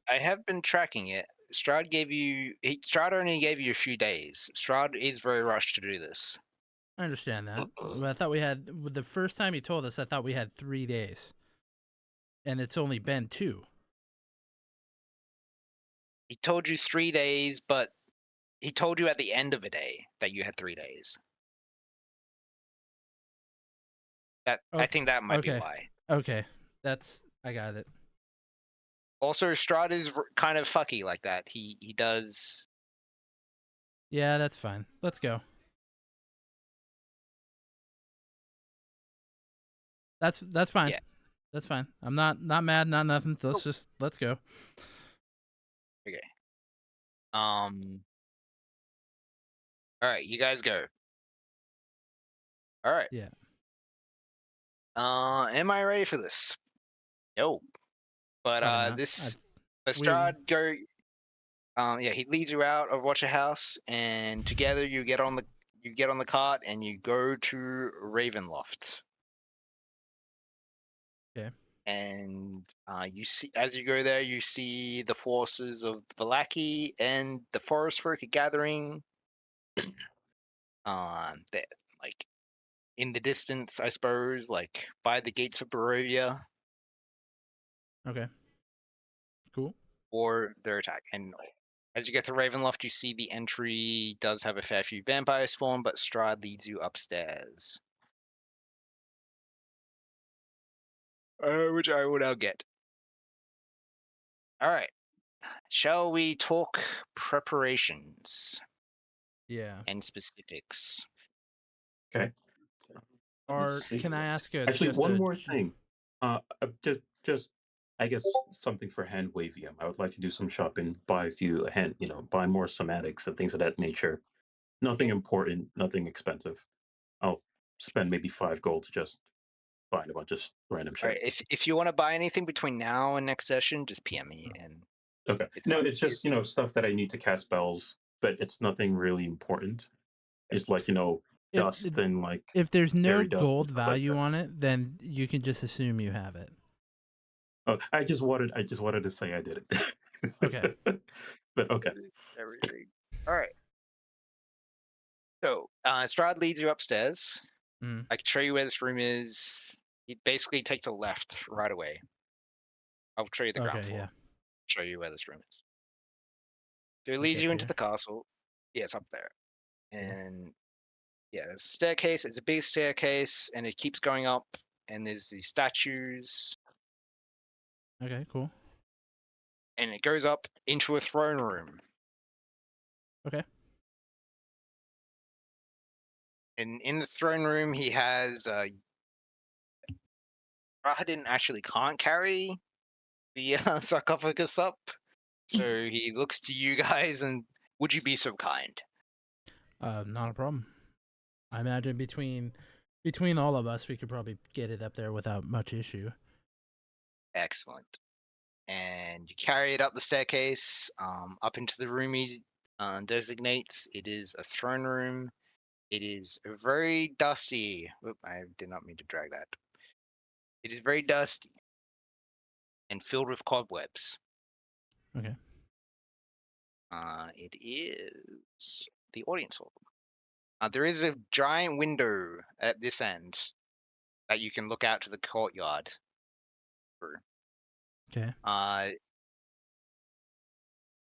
have been tracking it. Strahd only gave you a few days. Strahd is very rushed to do this. I understand that. But I thought we had the first time he told us. I thought we had 3 days, and it's only been 2. He told you 3 days, but he told you at the end of a day that you had 3 days. I think that might be Okay. why. Okay, I got it. Also, Strahd is kind of fucky like that. He does. Yeah, that's fine. Let's go. That's fine. Yeah. That's fine. I'm not mad, not nothing. Let's go. Okay. All right, you guys go. All right. Yeah. Am I ready for this? No. But Probably not. this we- Lestrade go. Yeah, he leads you out of Watcher House, and together you get on the cart and you go to Ravenloft. Okay. And you see, as you go there, you see the forces of Vallaki and the Forest Folk are gathering. That like in the distance, I suppose, like by the gates of Barovia, Okay. Cool. or their attack. And as you get to Ravenloft, you see the entry does have a fair few vampire spawn, but Strahd leads you upstairs. Which I will now get. Alright. Shall we talk preparations Yeah. and specifics? Okay. Let me Or see. can I ask you Actually, just one a more thing. Just I guess something for hand wavium. I would like to do some shopping, buy a few buy more somatics and things of that nature. Nothing important, nothing expensive. I'll spend maybe 5 gold to just buy a bunch of random Alright, shit. if you want to buy anything between now and next session, just PM me and Okay. it's No, fine. it's just stuff that I need to cast spells, but it's nothing really important. It's like if dust and like if there's no fairy dust and gold stuff like value that. on it, then you can just assume you have it. Oh, I just wanted to say I did it. Okay. But okay. Everything. Alright. So, Strahd leads you upstairs. Mm. I can show you where this room is. You basically take the left right away. I'll show you the ground Okay. floor. Yeah. Show you where this room is. So it Like leads up you into here? the castle. Yeah, it's up there. Yeah. And yeah, there's a staircase. It's a big staircase, and it keeps going up. And there's these statues, Okay. Cool. and it goes up into a throne room. Okay. And in the throne room, he has Rahadin actually can't carry the sarcophagus up, so he looks to you guys and would you be so kind? Not a problem. I imagine between all of us, we could probably get it up there without much issue. Excellent. And you carry it up the staircase, up into the room he designates. It is a throne room. It is very dusty. Oop, I did not mean to drag that. It is very dusty and filled with cobwebs. Okay. It is the audience hall. There is a giant window at this end that you can look out to the courtyard through. Okay.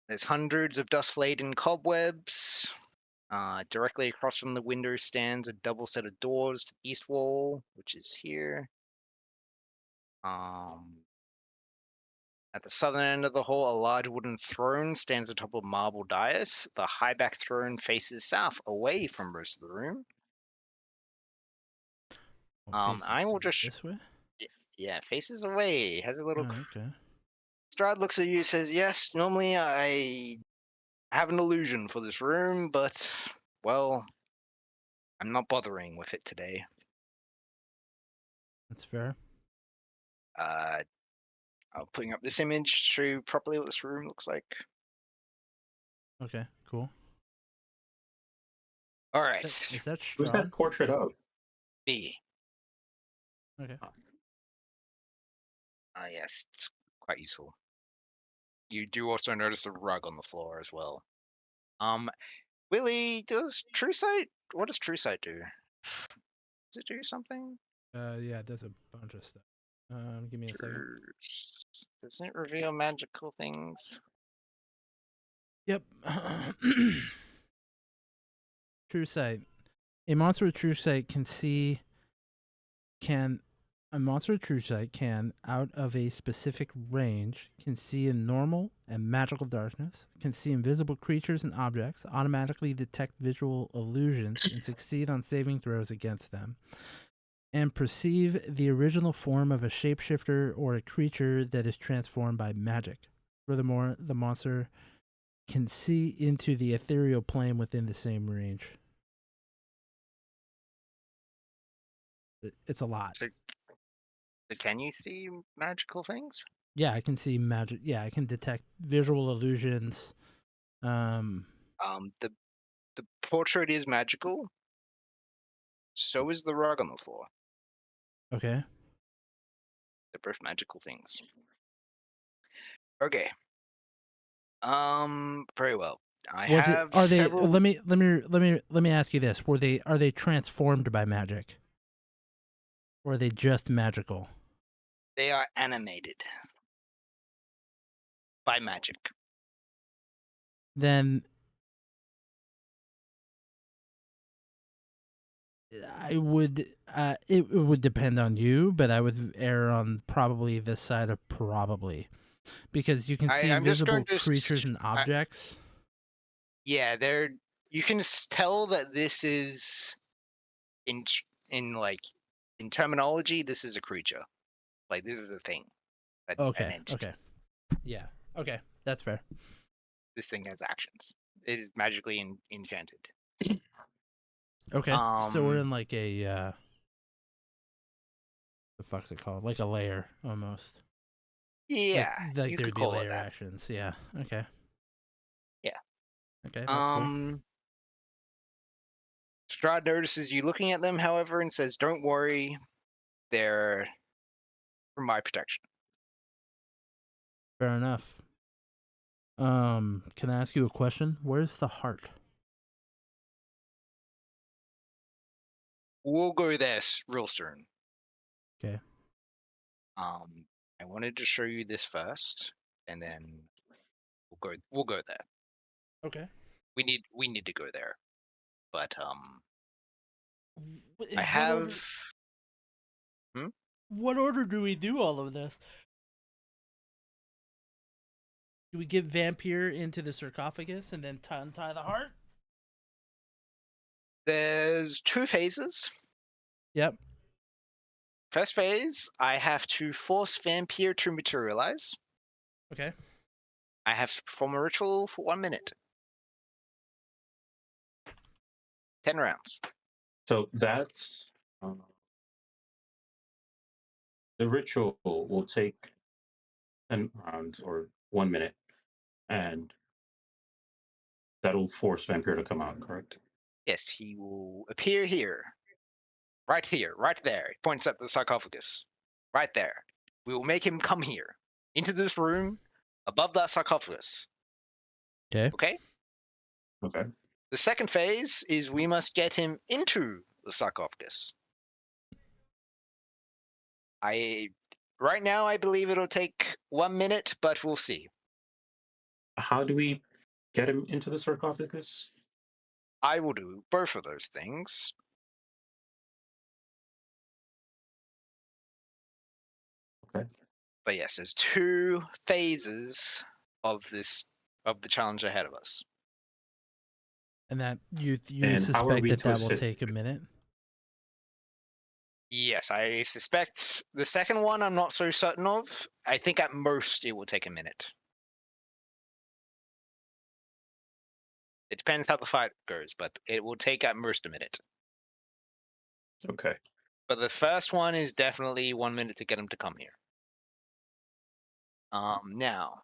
There's hundreds of dust-laden cobwebs. Directly across from the window stands a double set of doors to the east wall, which is here. At the southern end of the hall, a large wooden throne stands atop a marble dais. The high-back throne faces south, away from most of the room. I will just this way. yeah, faces away. Has a little. Oh, okay. Strahd looks at you and says, "Yes, normally I have an illusion for this room, but well, I'm not bothering with it today. That's fair. I'm putting up this image to show you properly what this room looks like. Okay. Cool. All right, Is that Who's that Strahd? portrait of? me. Okay. Yes, it's quite useful. You do also notice a rug on the floor as well. Willie, does True Sight? What does True Sight do? Does it do something? Yeah, it does a bunch of stuff. Give me a second. Does it reveal magical things? Yep. True sight. A monster with true sight a monster with true sight can, out of a specific range, can see in normal and magical darkness, can see invisible creatures and objects, automatically detect visual illusions, and succeed on saving throws against them, and perceive the original form of a shapeshifter or a creature that is transformed by magic. Furthermore, the monster can see into the ethereal plane within the same range. It's a lot. So can you see magical things? Yeah, I can see magic. Yeah, I can detect visual illusions. The portrait is magical. So is the rug on the floor. Okay. They're both magical things. Okay. Very well. I Was it? have Are they? several. Let me ask you this: Are they transformed by magic, or are they just magical? They are animated by magic. Then I would. It would depend on you, but I would err on probably this side of probably, because you can see I'm just going visible to. creatures and objects. Yeah, they're. You can tell that this is in like in terminology. This is a creature. Like this is a thing. An Okay. entity. Okay. Yeah. Okay. That's fair. This thing has actions. It is magically enchanted. Okay. So we're Um. in like a the fuck's it called? Like a layer almost. Yeah, Like you could there'd be call it layer that. actions. Yeah. Okay. Yeah. Okay, that's fair. Strahd notices you looking at them, however, and says, "Don't worry, they're for my protection." Fair enough. Can I ask you a question? Where's the heart? We'll go there real soon. Okay. I wanted to show you this first, and then we'll go there. Okay. We need to go there, but In I what have. order? Hmm? What order do we do all of this? Do we get Vampire into the sarcophagus and then untie the heart? There's two phases. Yep. First phase, I have to force Vampire to materialize. Okay. I have to perform a ritual for 1 minute. 10 rounds. So that's the ritual will take 10 rounds or 1 minute, and that'll force Vampire to come out, correct? Yes, he will appear here, right there. He points at the sarcophagus. Right there. We will make him come here, into this room, above that sarcophagus. Okay. Okay? Okay. The second phase is we must get him into the sarcophagus. Right now I believe it'll take 1 minute, but we'll see. How do we get him into the sarcophagus? I will do both of those things. Okay. But yes, there's two phases of the challenge ahead of us. And that you And how are suspect we that to will assist? take a minute? Yes, I suspect the second one I'm not so certain of. I think at most it will take a minute. It depends how the fight goes, but it will take at most a minute. Okay. But the first one is definitely 1 minute to get him to come here. Now,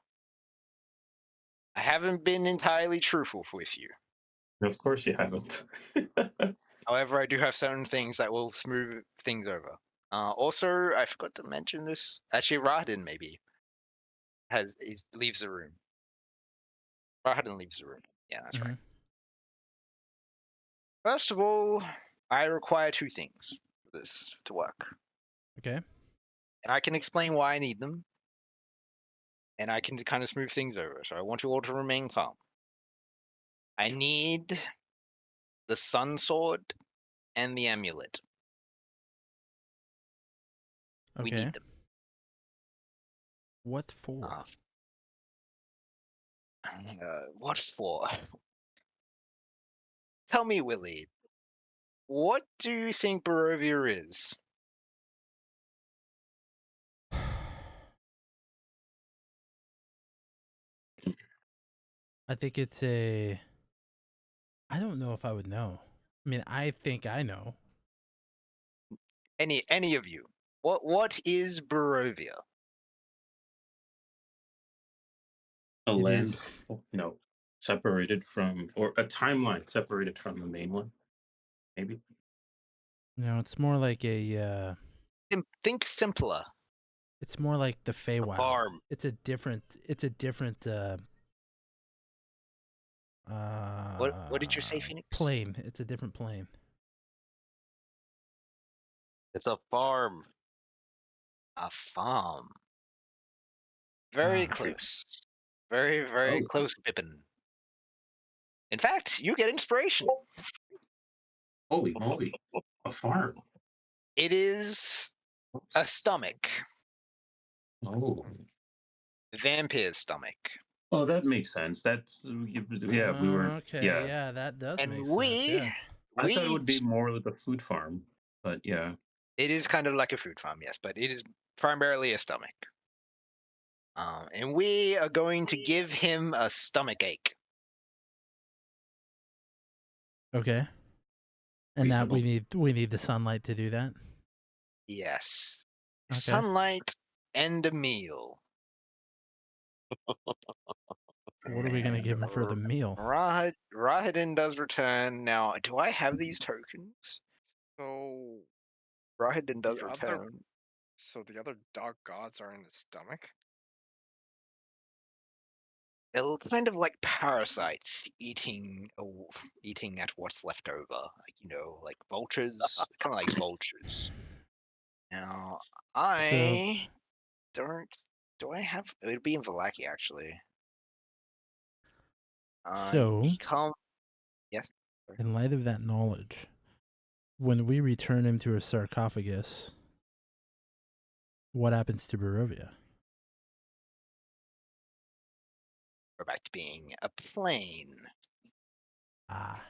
I haven't been entirely truthful with you. Of course you haven't. However, I do have certain things that will smooth things over. Also, I forgot to mention this. Actually, Raden maybe leaves the room. Raden leaves the room. Yeah, that's right. First of all, I require two things for this to work, Okay. and I can explain why I need them, and I can kind of smooth things over. So I want you all to remain calm. I need the Sun Sword and the amulet. We Okay. need them. What for? What for? Tell me, Willie, what do you think Barovia is? I think it's a. I don't know if I would know. I mean, I think I know. Any of you? What is Barovia? a It land, is. separated from, or a timeline separated from the main one, maybe. No, it's more like a. Think simpler. It's more like the A Feywild. farm. It's a different. It's a different. What did you say, Phoenix? Plane. It's a different plane. It's a farm. A farm. Very Ah. close. Very, very Oh. close, Pippin. In fact, you get inspiration. Holy moly, a farm. It is a stomach. Oh. Vampire stomach. Oh, that makes sense. That's yeah. We were Okay, yeah, that does And make sense. Yeah. I thought it would be more like a food farm, but yeah. It is kind of like a food farm, yes, but it is primarily a stomach. And we are going to give him a stomach ache. Okay. And that we Reasonable. need the sunlight to do that. Yes. Okay. Sunlight and a meal. What are we gonna give him for the meal? Rahadin does return. Now, do I have these tokens? So Rahadin does the other, return. so the other dog gods are in his stomach. They're kind of like parasites eating at what's left over. Like vultures. Kind of like vultures. Now, I don't. Do I have? It would be in Valaki actually. So, He come. Yes. in light of that knowledge, when we return him to a sarcophagus, what happens to Barovia? We're back to being a plane. Ah.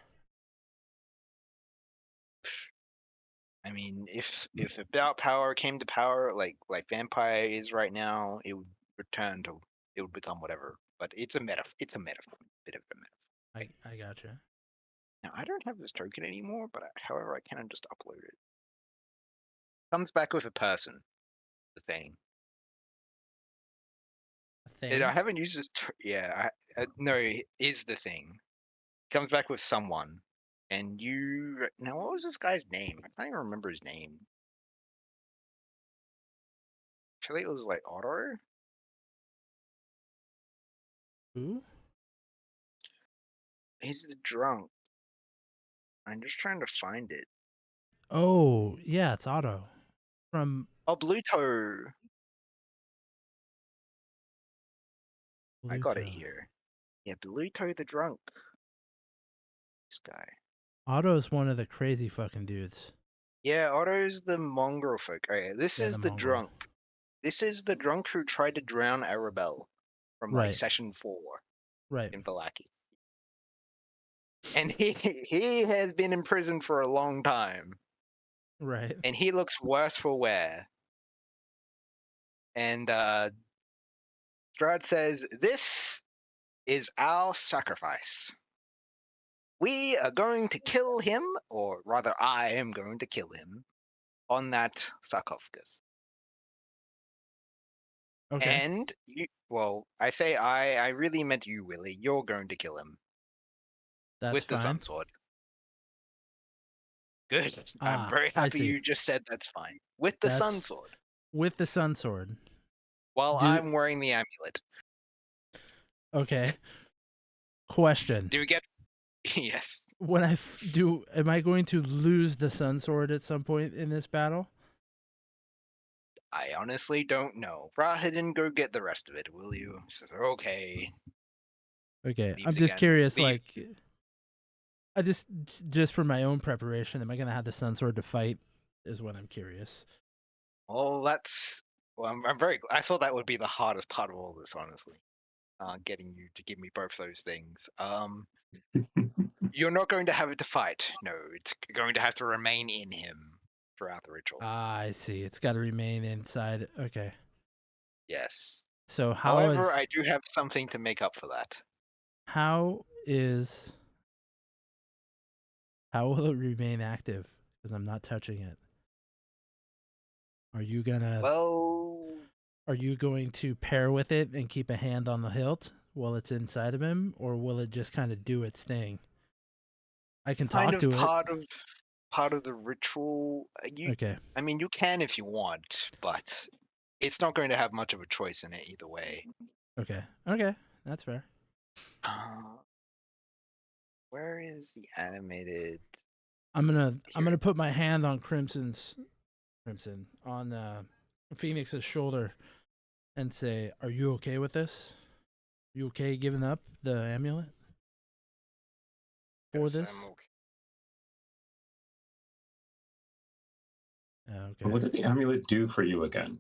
I mean, if about power came to power, like vampire is right now, it would return to. It would become whatever. But it's a metaphor. It's a metaphor. Bit of a metaphor. I gotcha. Now I don't have this token anymore, but however I can just upload it. Comes back with a person. The thing. A thing? I haven't used this. Yeah, no, it is the thing. Comes back with someone, and you. Now, what was this guy's name? I can't even remember his name. I feel like it was like Otto. Who? He's the drunk. I'm just trying to find it. Oh, yeah, it's Otto. From Oh, Bluto. I got it Bluto. here. Yeah, Bluto the drunk. This guy. Otto's one of the crazy fucking dudes. Yeah, Otto's the mongrel folk. Okay, this Yeah, is the the mongrel. drunk. This is the drunk who tried to drown Arabelle from like Right. session 4 Right. in Valaki. And he has been in prison for a long time. Right. And he looks worse for wear. And Strahd says, "This is our sacrifice. We are going to kill him, or rather, I am going to kill him on that sarcophagus." Okay. And I say I really meant you, Willie. You're going to kill him That's with the fine. sun sword. Good. I'm Ah, very I happy see. you just said that's fine. With the sun That's sword. with the sun sword. While I'm wearing the amulet. Okay. Question. Do we get? Yes. When am I going to lose the sun sword at some point in this battle? I honestly don't know. Rahadin, go get the rest of it, will you? Says, okay. Okay. Leaves I'm just again. curious, Leave. like, I just for my own preparation, am I gonna have the sun sword to fight? Is what I'm curious. Well, that's. Well, I'm very. I thought that would be the hardest part of all this, honestly. Getting you to give me both those things. You're not going to have it to fight. No, it's going to have to remain in him throughout the ritual. Ah, I see. It's got to remain inside. Okay. Yes. So However, I do have something to make up for that. how will it remain active? Because I'm not touching it. Are you Well, going to pair with it and keep a hand on the hilt while it's inside of him, or will it just kind of do its thing? I can Kind talk of to it. part of the ritual. Okay. I mean, you can if you want, but it's not going to have much of a choice in it either way. Okay. Okay. That's fair. Where is the animated? I'm gonna Here. put my hand on Crimson on Phoenix's shoulder and say, "Are you okay with this? You okay giving up the amulet for Yes, this?" I'm okay. Okay. What did the amulet do for you again?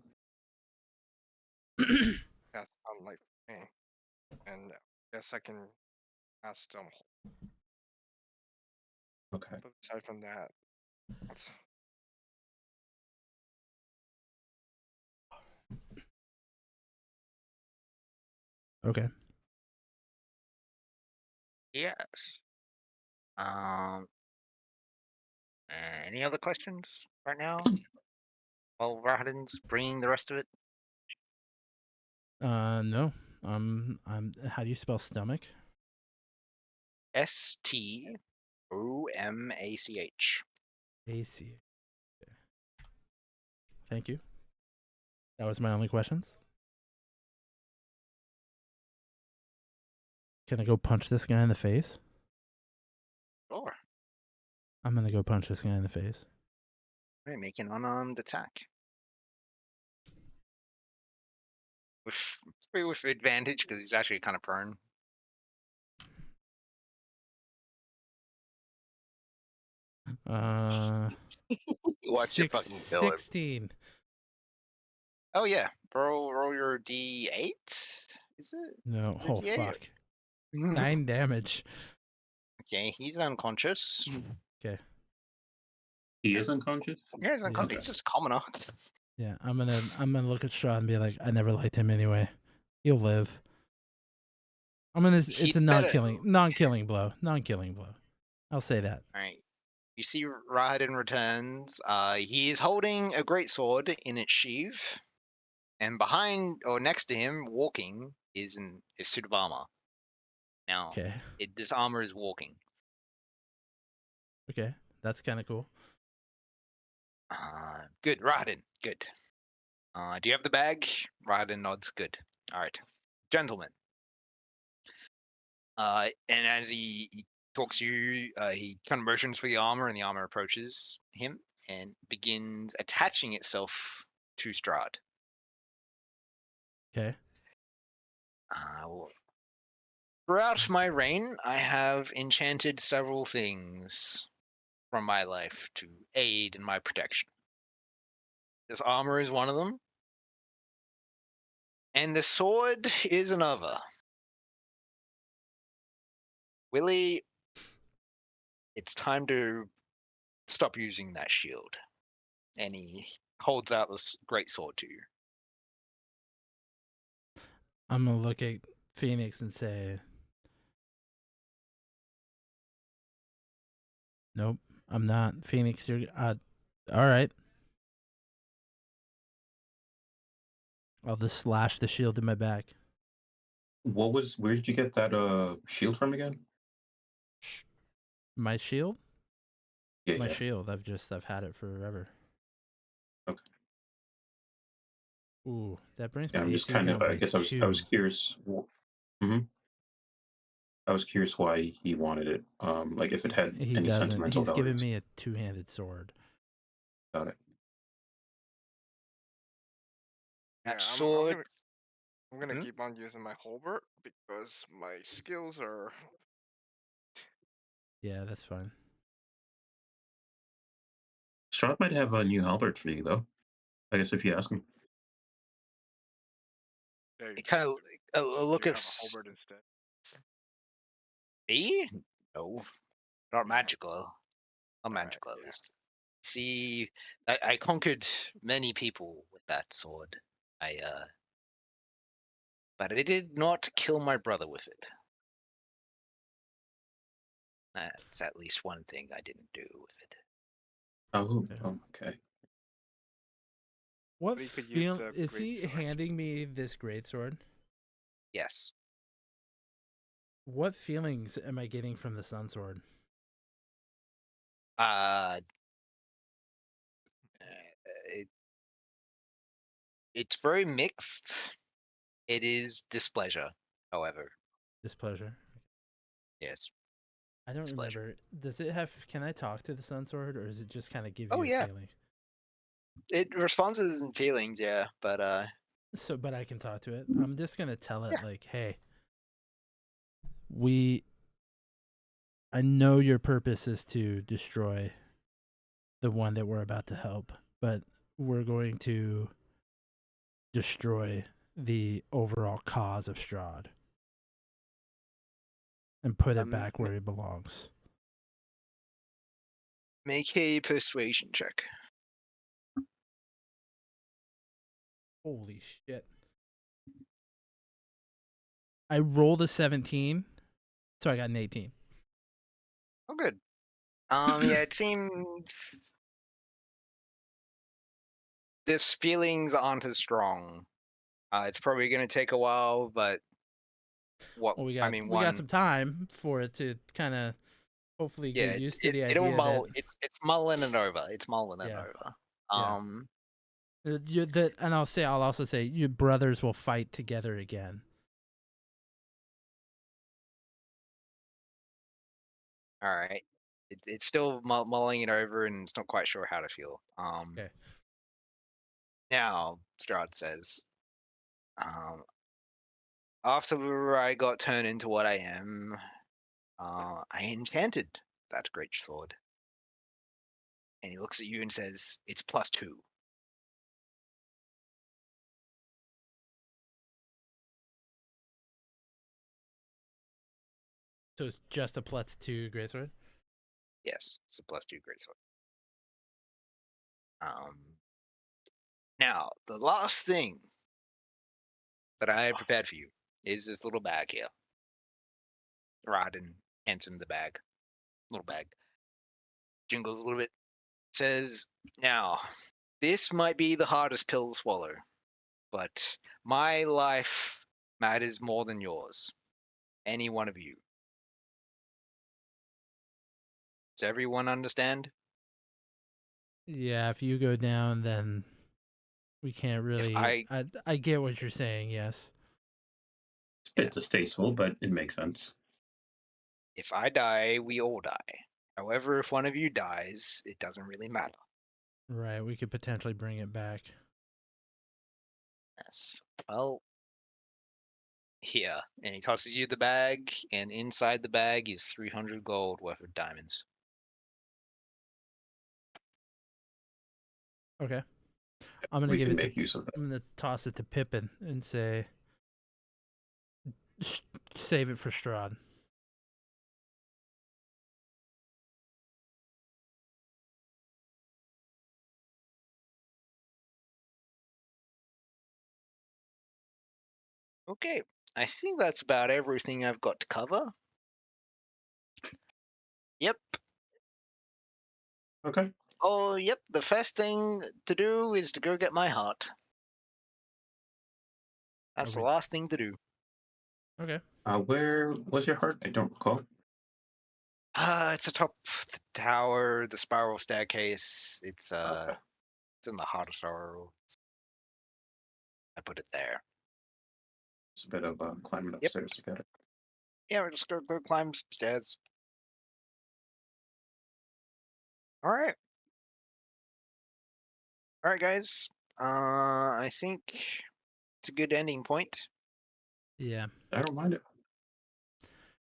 That's unlike me. And yes, I can ask them. Okay. But aside from that, what's- Okay. Yes. Any other questions right now? While Rahadin's bringing the rest of it. No. How do you spell stomach? STOMACH. AC. Okay. Thank you. That was my only questions. Can I go punch this guy in the face? Sure. I'm gonna go punch this guy in the face. Right, make an unarmed attack. With advantage because he's actually kind of prone. Watch your fucking kill him. 16. Oh yeah, roll your D8. Is it? No. Is it Oh D8? fuck. 9 damage. Okay, he's unconscious. Okay. He is unconscious? Yeah, he's unconscious. Okay. It's just a commoner. Yeah, I'm gonna look at Shaw and be like, I never liked him anyway. He'll live. It's He'd a better. non-killing blow. Non-killing blow. I'll say that. All right. You see Rahadin returns. He is holding a great sword in its sheath, and behind or next to him, walking, is his suit of armor. Now, Okay. this armor is walking. Okay. That's kind of cool. Good, Rahadin. Good. Do you have the bag? Rahadin nods. Good. All right, gentlemen. And as he talks to you, he kind of motions for the armor, and the armor approaches him and begins attaching itself to Strahd. Okay. Throughout my reign, I have enchanted several things from my life to aid in my protection. This armor is one of them, and the sword is another. Willie, it's time to stop using that shield. And he holds out this great sword to you. I'm gonna look at Phoenix and say, nope, I'm not. Phoenix, you're all right. I'll just slash the shield in my back. Where did you get that shield from again? My shield? Yeah, My yeah. shield. I've had it forever. Okay. Ooh, that brings Yeah, my I'm just AC kind of down I by guess I was 2. curious. Mm-hmm. I was curious why he wanted it. Like if it had He any doesn't. sentimental He's given values. me a 2-handed sword. Got it. yeah, That sword. I'm gonna Hmm? keep on using my halberd because my skills are. Yeah, that's fine. Strahd might have a new halberd for you though. I guess if you ask him. Hey, It kind of a do look you of have a halberd instead? me? No, not Yeah. magical. Not Alright, magical, at yeah. least. See, I conquered many people with that sword. But I did not kill my brother with it. That's at least one thing I didn't do with it. Oh, Yeah. okay. What But he could use feel the is great he sword. handing me this great sword? Yes. What feelings am I getting from the Sun Sword? Uh, it, it's very mixed. It is displeasure, however. Displeasure. Yes, I don't displeasure. remember. Does it have? Can I talk to the Sun Sword, or does it just kind of give Oh you a yeah, feeling? it responds in feelings. Yeah, but So, but I can talk to it. I'm just gonna tell it yeah. like, hey, we. I know your purpose is to destroy the one that we're about to help, but we're going to destroy the overall cause of Strahd and put it back where it belongs. Make a persuasion check. Holy shit. I rolled a 17, so I got an 18. Oh, good. Yeah, it seems this feelings aren't as strong. It's probably gonna take a while, but what Well, I mean, we got one, some time for it to kind of hopefully yeah, get used to the it'll idea that mull. It's mulling it over. It's mulling it yeah, over. yeah. And I'll also say your brothers will fight together again. All right. It's still mulling it over, and it's not quite sure how to feel. Okay. Now Strahd says, after I got turned into what I am, I enchanted that great sword. And he looks at you and says, "It's +2." So it's just a +2 greatsword. Yes, it's a +2 great sword. Now the last thing that I have prepared for you is this little bag here. Rodden hands him the bag. Little bag. Jingles a little bit. Says, "Now, this might be the hardest pill to swallow, but my life matters more than yours. Any one of you. Does everyone understand? Yeah, if you go down, then we can't If really. I I get what you're saying. Yes. It's a bit distasteful, but it makes sense. if I die, we all die. However, if one of you dies, it doesn't really matter." Right. We could potentially bring it back. Yes. Well, here. And he tosses you the bag, and inside the bag is 300 gold worth of diamonds. Okay. I'm gonna We give can it to. make use of that. I'm gonna toss it to Pippin and say, save it for Strahd. Okay. I think that's about everything I've got to cover. Yep. Okay. Oh, yep. The first thing to do is to go get my heart. That's the Okay. last thing to do. Okay. Where was your heart? I don't recall. It's atop the tower, the spiral staircase. Okay. It's in the heart of sorrow. I put it there. It's a bit of climbing Yep. upstairs to get it. Yeah, we're just go climb stairs. All right. All right, guys. I think it's a good ending point. Yeah. I don't mind it.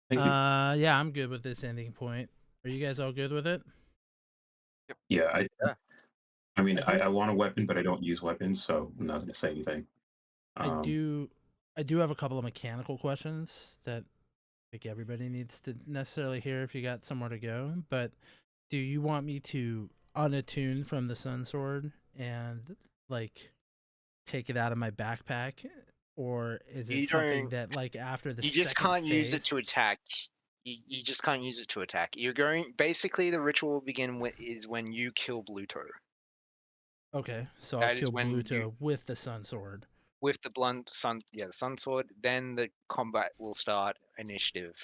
Thank you. Yeah, I'm good with this ending point. Are you guys all good with it? Yeah, Yeah. I mean, I I, do. I want a weapon, but I don't use weapons, so I'm not going to say anything. I do. I do have a couple of mechanical questions that I think everybody needs to necessarily hear if you got somewhere to go. But do you want me to unattune from the Sun Sword and like take it out of my backpack, or is it You something don't. that like after the You just second can't use it phase? to attack. You just can't use it to attack. You're going. Basically, the ritual will begin is when you kill Bluto. Okay, so I'll That is kill when you. Bluto with the Sun Sword. with the blunt sun, the sun sword. Then the combat will start initiative.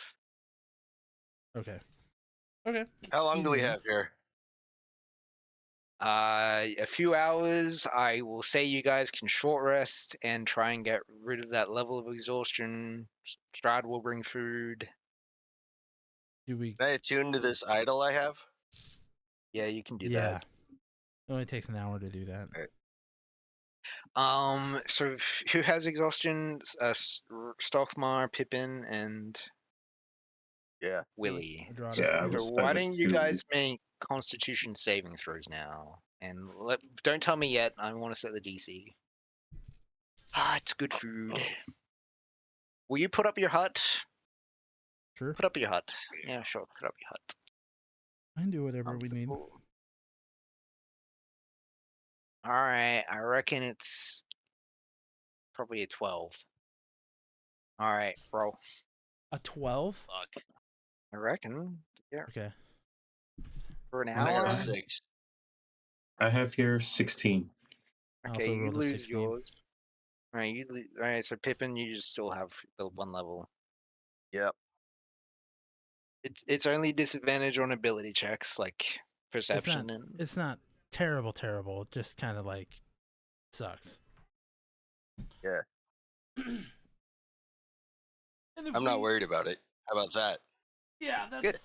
Okay. Okay. How long Easy do we enough. have here? A few hours. I will say you guys can short rest and try and get rid of that level of exhaustion. Strad will bring food. Do we? Can I attune to this idol I have? Yeah, you can do Yeah. It only takes an hour to do that. Alright. that. So who has exhaustion? Stockmar, Pippin, and Yeah. Willie. Adrada. Yeah, I So was why don't you two. guys make Constitution saving throws now? And don't tell me yet. I want to set the DC. Ah, it's good food. Will you put up your hut? Sure. Put up your hut. Yeah, sure. Put up your hut. I can do whatever we need. All right, I reckon it's probably a 12. All right, bro. A 12? Fuck. I reckon. Yeah, Okay. for an I hour. got 6. I have here 16. I Okay, also you rolled a lose 16. yours. All right, all right. So Pippin, you just still have the one level. Yep. It's only disadvantage on ability checks like perception and. It's not terrible, terrible. It just kind of like sucks. Yeah. And if I'm not worried about it. How about that? Yeah, that's. Good.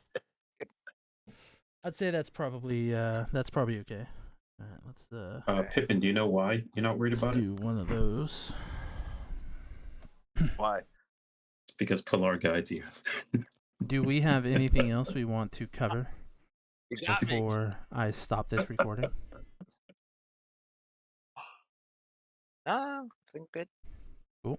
I'd say that's probably okay. All right, let's Pippin, do you know why you're not worried about it? do one of those. Why? It's because Pilar guides you. Do we have anything else we want to cover You got me. before I stop this recording? I think good. Cool.